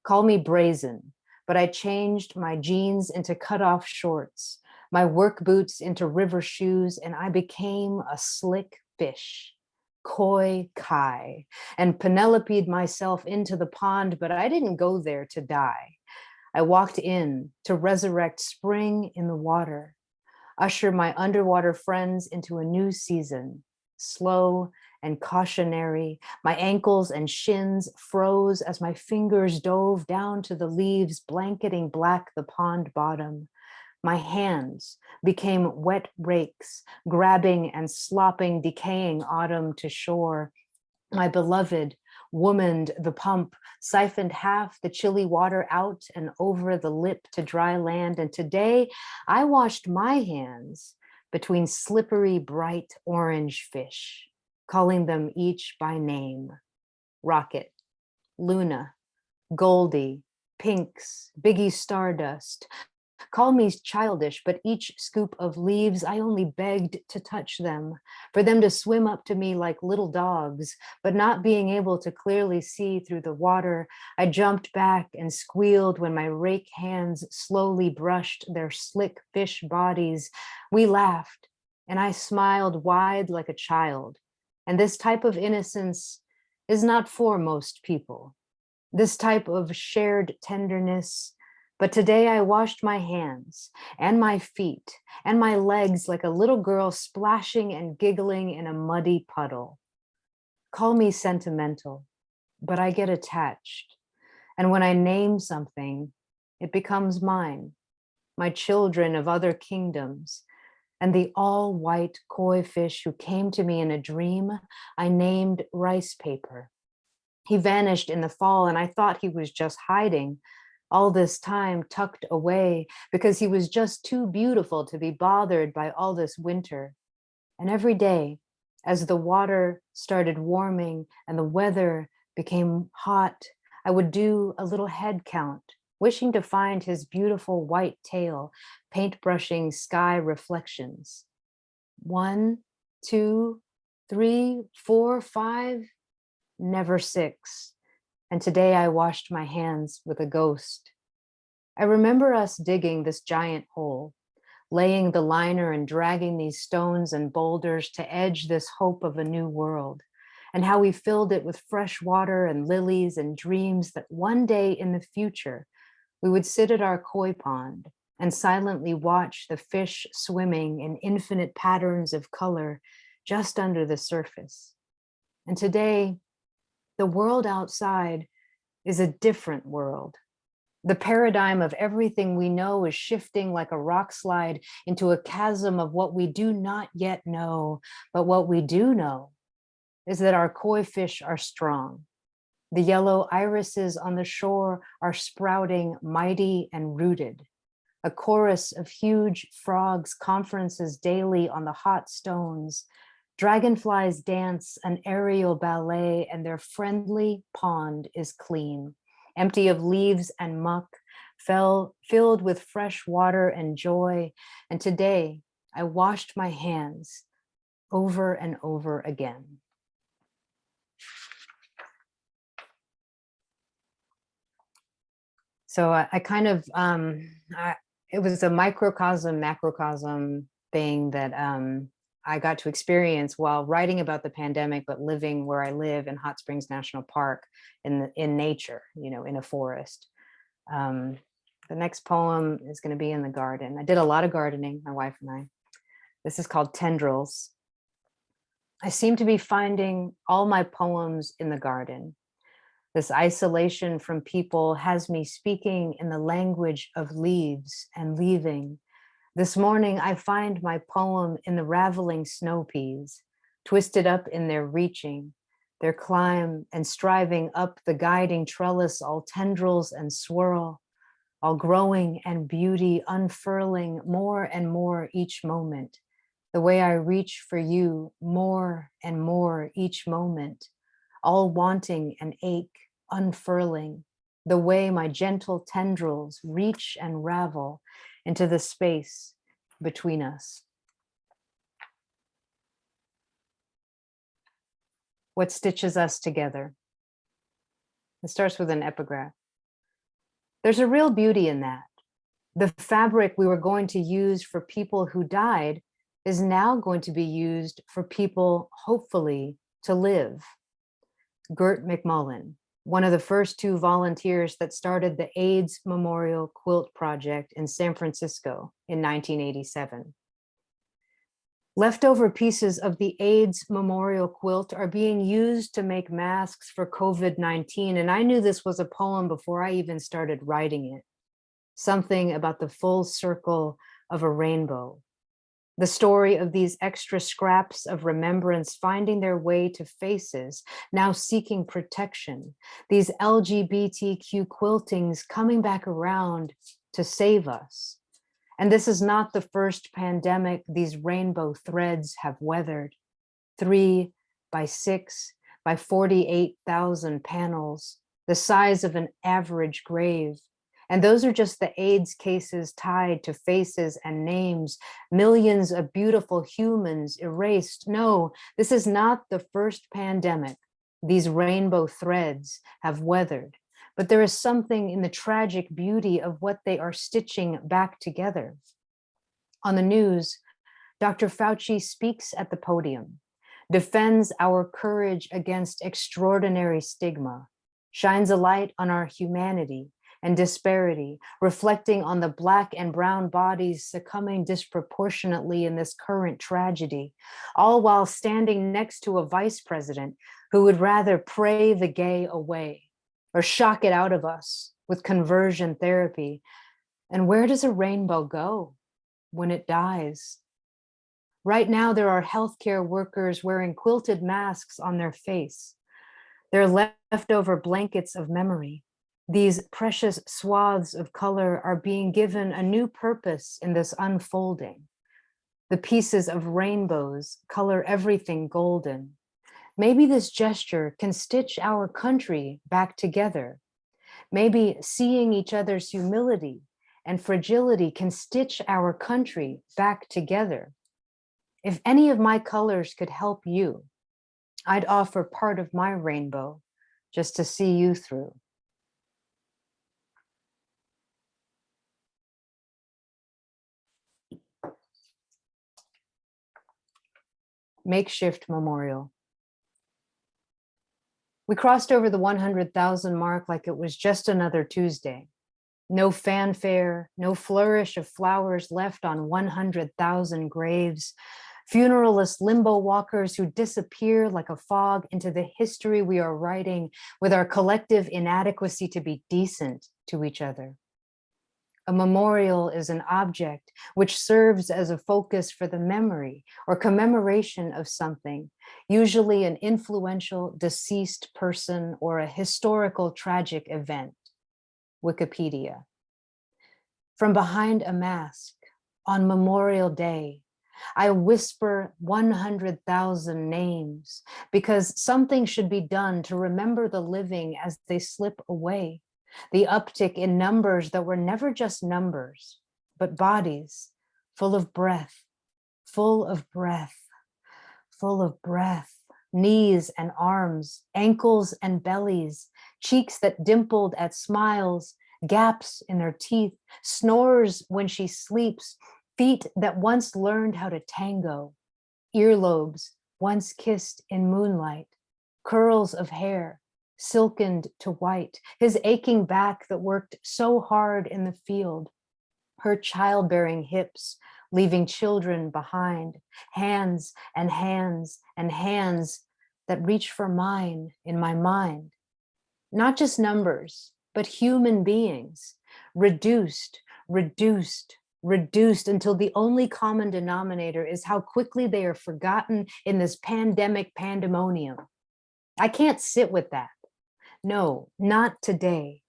Call me brazen, but I changed my jeans into cutoff shorts, my work boots into river shoes, and I became a slick fish, Koi Kai, and Penelope'd myself into the pond, but I didn't go there to die. I walked in to resurrect spring in the water, usher my underwater friends into a new season, slow and cautionary. My ankles and shins froze as my fingers dove down to the leaves blanketing black the pond bottom. My hands became wet rakes, grabbing and slopping decaying autumn to shore. My beloved womaned the pump, siphoned half the chilly water out and over the lip to dry land. And today I washed my hands between slippery, bright orange fish, calling them each by name: Rocket, Luna, Goldie, Pinks, Biggie Stardust. Call me childish, but each scoop of leaves, I only begged to touch them, for them to swim up to me like little dogs. But not being able to clearly see through the water, I jumped back and squealed when my rake hands slowly brushed their slick fish bodies. We laughed, and I smiled wide like a child. And this type of innocence is not for most people. This type of shared tenderness. But today I washed my hands and my feet and my legs like a little girl splashing and giggling in a muddy puddle. Call me sentimental, but I get attached. And when I name something, it becomes mine, my children of other kingdoms, and the all-white koi fish who came to me in a dream, I named Rice Paper. He vanished in the fall, and I thought he was just hiding, all this time tucked away, because he was just too beautiful to be bothered by all this winter. And every day, as the water started warming and the weather became hot, I would do a little head count, wishing to find his beautiful white tail, paintbrushing sky reflections. 1, 2, 3, 4, 5, never 6. And today I washed my hands with a ghost. I remember us digging this giant hole, laying the liner and dragging these stones and boulders to edge this hope of a new world, and how we filled it with fresh water and lilies and dreams that one day in the future, we would sit at our koi pond and silently watch the fish swimming in infinite patterns of color just under the surface. And today, the world outside is a different world. The paradigm of everything we know is shifting like a rock slide into a chasm of what we do not yet know. But what we do know is that our koi fish are strong. The yellow irises on the shore are sprouting mighty and rooted. A chorus of huge frogs conferences daily on the hot stones. Dragonflies dance an aerial ballet, and their friendly pond is clean, empty of leaves and muck, filled with fresh water and joy. And today I washed my hands over and over again. So I kind of, it was a microcosm, macrocosm thing that I got to experience while writing about the pandemic, but living where I live in Hot Springs National Park in nature, in a forest. The next poem is going to be in the garden. I did a lot of gardening, my wife and I. This is called Tendrils. I seem to be finding all my poems in the garden. This isolation from people has me speaking in the language of leaves and leaving. This morning, I find my poem in the raveling snow peas, twisted up in their reaching, their climb and striving up the guiding trellis, all tendrils and swirl, all growing and beauty unfurling more and more each moment, the way I reach for you more and more each moment, all wanting and ache unfurling, the way my gentle tendrils reach and ravel into the space between us. What stitches us together? It starts with an epigraph. There's a real beauty in that. The fabric we were going to use for people who died is now going to be used for people, hopefully, to live. Gert McMullen, one of the first 2 volunteers that started the AIDS Memorial Quilt Project in San Francisco in 1987. Leftover pieces of the AIDS memorial quilt are being used to make masks for COVID-19, and I knew this was a poem before I even started writing it. Something about the full circle of a rainbow. The story of these extra scraps of remembrance finding their way to faces, now seeking protection. These LGBTQ quiltings coming back around to save us. And this is not the first pandemic these rainbow threads have weathered. 3 by 6 by 48,000 panels, the size of an average grave. And those are just the AIDS cases tied to faces and names, millions of beautiful humans erased. No, this is not the first pandemic these rainbow threads have weathered, but there is something in the tragic beauty of what they are stitching back together. On the news, Dr. Fauci speaks at the podium, defends our courage against extraordinary stigma, shines a light on our humanity and disparity, reflecting on the Black and brown bodies succumbing disproportionately in this current tragedy, all while standing next to a vice president who would rather pray the gay away or shock it out of us with conversion therapy. And where does a rainbow go when it dies? Right now, there are healthcare workers wearing quilted masks on their face. They're leftover blankets of memory. These precious swaths of color are being given a new purpose in this unfolding. The pieces of rainbows color everything golden. Maybe this gesture can stitch our country back together. Maybe seeing each other's humility and fragility can stitch our country back together. If any of my colors could help you, I'd offer part of my rainbow just to see you through. Makeshift memorial. We crossed over the 100,000 mark like it was just another Tuesday. No fanfare, no flourish of flowers left on 100,000 graves. Funeralist limbo walkers who disappear like a fog into the history we are writing with our collective inadequacy to be decent to each other. A memorial is an object which serves as a focus for the memory or commemoration of something, usually an influential deceased person or a historical tragic event. Wikipedia. From behind a mask on Memorial Day, I whisper 100,000 names because something should be done to remember the living as they slip away. The uptick in numbers that were never just numbers, but bodies full of breath, full of breath, full of breath, knees and arms, ankles and bellies, cheeks that dimpled at smiles, gaps in her teeth, snores when she sleeps, feet that once learned how to tango, earlobes once kissed in moonlight, curls of hair, silkened to white, his aching back that worked so hard in the field, her childbearing hips, leaving children behind, hands and hands and hands that reach for mine in my mind. Not just numbers, but human beings, reduced, reduced, reduced until the only common denominator is how quickly they are forgotten in this pandemic pandemonium. I can't sit with that. No, not today.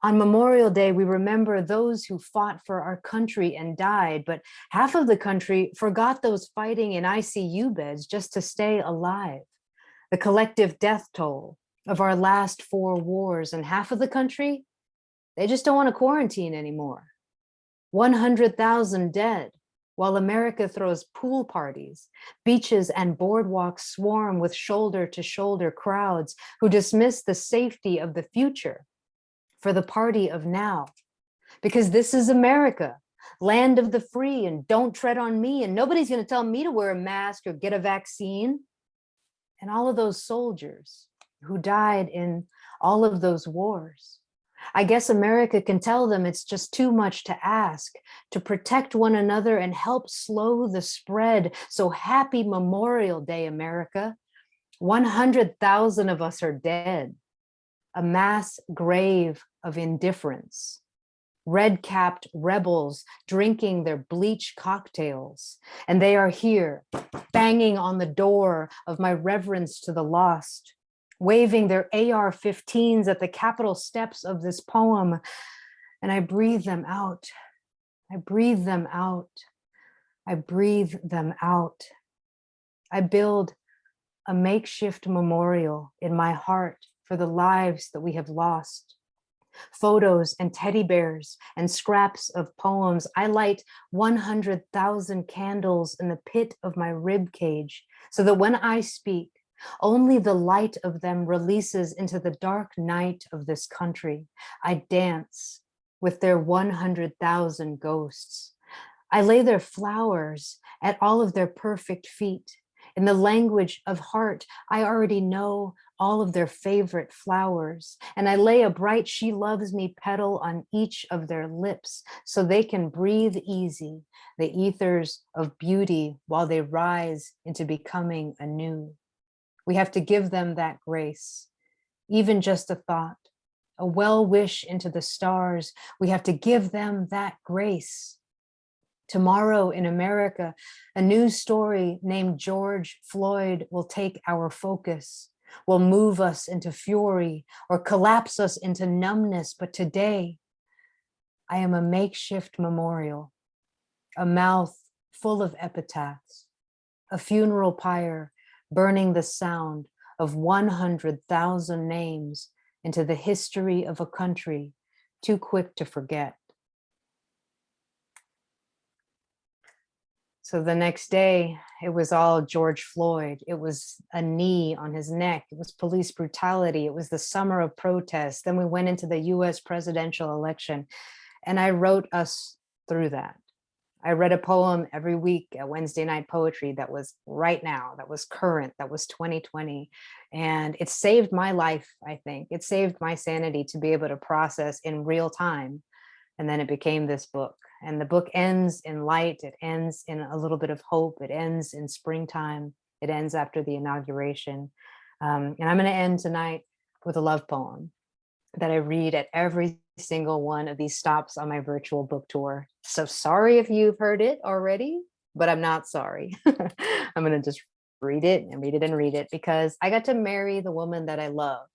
On Memorial Day, we remember those who fought for our country and died, but half of the country forgot those fighting in ICU beds just to stay alive. The collective death toll of our last 4 wars, and half of the country, they just don't want to quarantine anymore. 100,000 dead, while America throws pool parties, beaches and boardwalks swarm with shoulder-to-shoulder crowds who dismiss the safety of the future for the party of now. Because this is America, land of the free, and don't tread on me, and nobody's going to tell me to wear a mask or get a vaccine. And all of those soldiers who died in all of those wars, I guess America can tell them it's just too much to ask, to protect one another and help slow the spread. So happy Memorial Day, America. 100,000 of us are dead. A mass grave of indifference. Red-capped rebels drinking their bleach cocktails. And they are here, banging on the door of my reverence to the lost, waving their AR-15s at the Capitol steps of this poem. And I breathe them out. I breathe them out. I breathe them out. I build a makeshift memorial in my heart for the lives that we have lost. Photos and teddy bears and scraps of poems. I light 100,000 candles in the pit of my rib cage so that when I speak, only the light of them releases into the dark night of this country. I dance with their 100,000 ghosts. I lay their flowers at all of their perfect feet. In the language of heart, I already know all of their favorite flowers, and I lay a bright "She Loves Me" petal on each of their lips so they can breathe easy, the ethers of beauty, while they rise into becoming anew. We have to give them that grace, even just a thought, a well wish into the stars. We have to give them that grace. Tomorrow in America, a news story named George Floyd will take our focus, will move us into fury or collapse us into numbness. But today, I am a makeshift memorial, a mouth full of epitaphs, a funeral pyre burning the sound of 100,000 names into the history of a country too quick to forget. So the next day, it was all George Floyd. It was a knee on his neck. It was police brutality. It was the summer of protests. Then we went into the US presidential election, and I wrote us through that. I read a poem every week at Wednesday night poetry that was right now, that was current, that was 2020. And it saved my life, I think. It saved my sanity to be able to process in real time. And then it became this book. And the book ends in light. It ends in a little bit of hope. It ends in springtime. It ends after the inauguration. And I'm going to end tonight with a love poem that I read at every single one of these stops on my virtual book tour. So sorry if you've heard it already, but I'm not sorry. I'm going to just read it and read it and read it because I got to marry the woman that I love.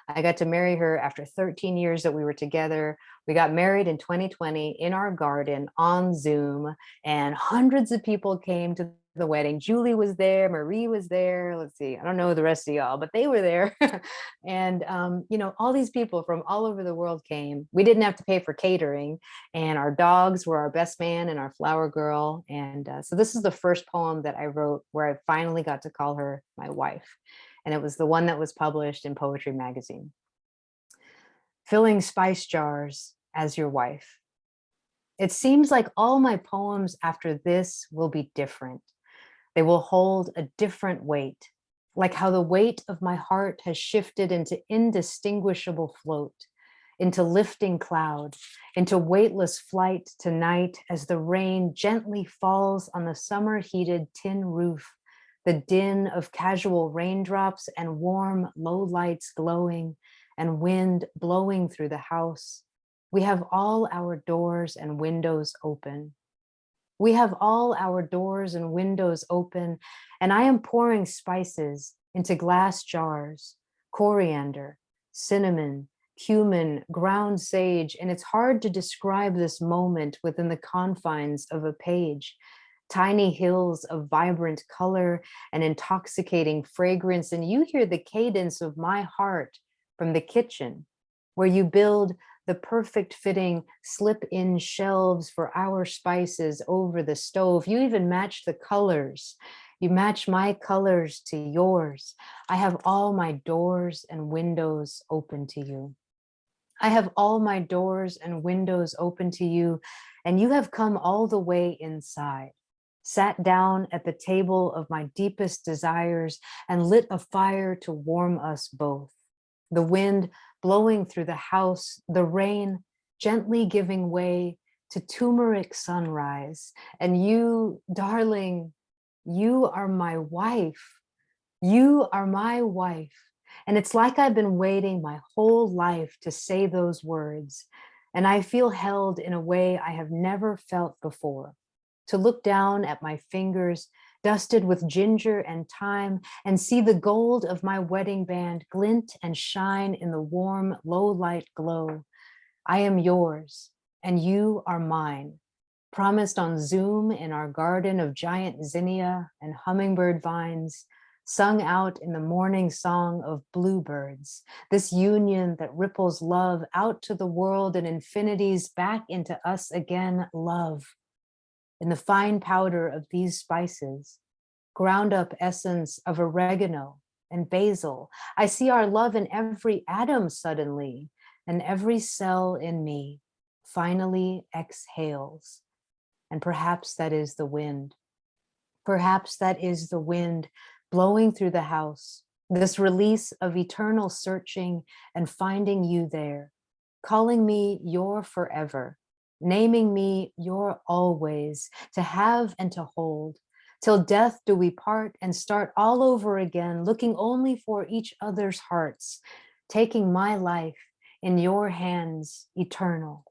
I got to marry her after 13 years that we were together. We got married in 2020 in our garden on Zoom, and hundreds of people came to the wedding. Julie was there, Marie was there. Let's see, I don't know the rest of y'all, but they were there. And, you know, all these people from all over the world came. We didn't have to pay for catering, and our dogs were our best man and our flower girl. And so this is the first poem that I wrote where I finally got to call her my wife. And it was the one that was published in Poetry Magazine. Filling spice jars as your wife. It seems like all my poems after this will be different. They will hold a different weight, like how the weight of my heart has shifted into indistinguishable float, into lifting cloud, into weightless flight tonight as the rain gently falls on the summer-heated tin roof, the din of casual raindrops and warm low lights glowing and wind blowing through the house. We have all our doors and windows open. We have all our doors and windows open, and I am pouring spices into glass jars, coriander, cinnamon, cumin, ground sage, and it's hard to describe this moment within the confines of a page. Tiny hills of vibrant color and intoxicating fragrance, and you hear the cadence of my heart from the kitchen, where you build the perfect fitting slip-in shelves for our spices over the stove. You even match the colors. You match my colors to yours. I have all my doors and windows open to you. I have all my doors and windows open to you, and you have come all the way inside, sat down at the table of my deepest desires and lit a fire to warm us both. The wind blowing through the house, the rain gently giving way to turmeric sunrise. And you, darling, you are my wife. You are my wife. And it's like I've been waiting my whole life to say those words. And I feel held in a way I have never felt before. To look down at my fingers, dusted with ginger and thyme, and see the gold of my wedding band glint and shine in the warm, low light glow. I am yours, and you are mine. Promised on Zoom in our garden of giant zinnia and hummingbird vines, sung out in the morning song of bluebirds, this union that ripples love out to the world and infinities back into us again, love. In the fine powder of these spices, ground up essence of oregano and basil, I see our love in every atom suddenly, and every cell in me finally exhales. And perhaps that is the wind. Perhaps that is the wind blowing through the house, this release of eternal searching and finding you there, calling me your forever, naming me your always, to have and to hold. Till death do we part and start all over again, looking only for each other's hearts, taking my life in your hands eternal,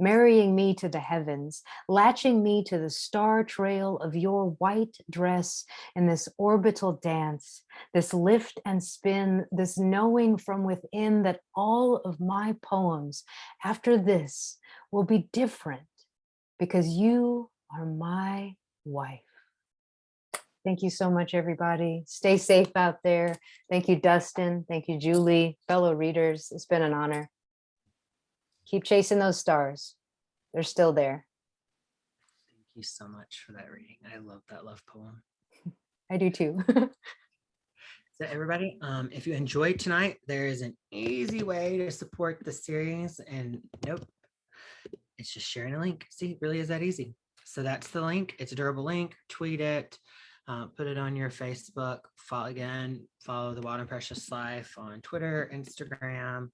marrying me to the heavens, latching me to the star trail of your white dress in this orbital dance, this lift and spin, this knowing from within that all of my poems after this will be different because you are my wife. Thank you so much, everybody. Stay safe out there. Thank you, Dustin. Thank you, Julie, fellow readers. It's been an honor. Keep chasing those stars. They're still there. Thank you so much for that reading. I love that love poem. I do too. So everybody, if you enjoyed tonight, there is an easy way to support the series, and nope, it's just sharing a link. See, it really is that easy. So that's the link. It's a durable link. Tweet it, put it on your Facebook. Follow the Wild and Precious Life on Twitter, Instagram,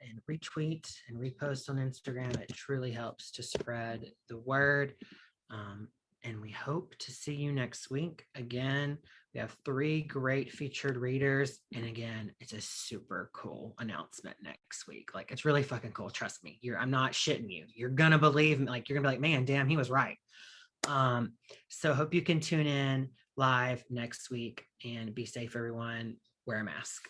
and retweet and repost on Instagram. It truly helps to spread the word. And we hope to see you next week. Again, we have 3 great featured readers. And again, it's a super cool announcement next week. Like, it's really fucking cool. Trust me. I'm not shitting you. You're going to believe me. Like, you're gonna be like, man, damn, he was right. So hope you can tune in live next week, and be safe, everyone. Wear a mask.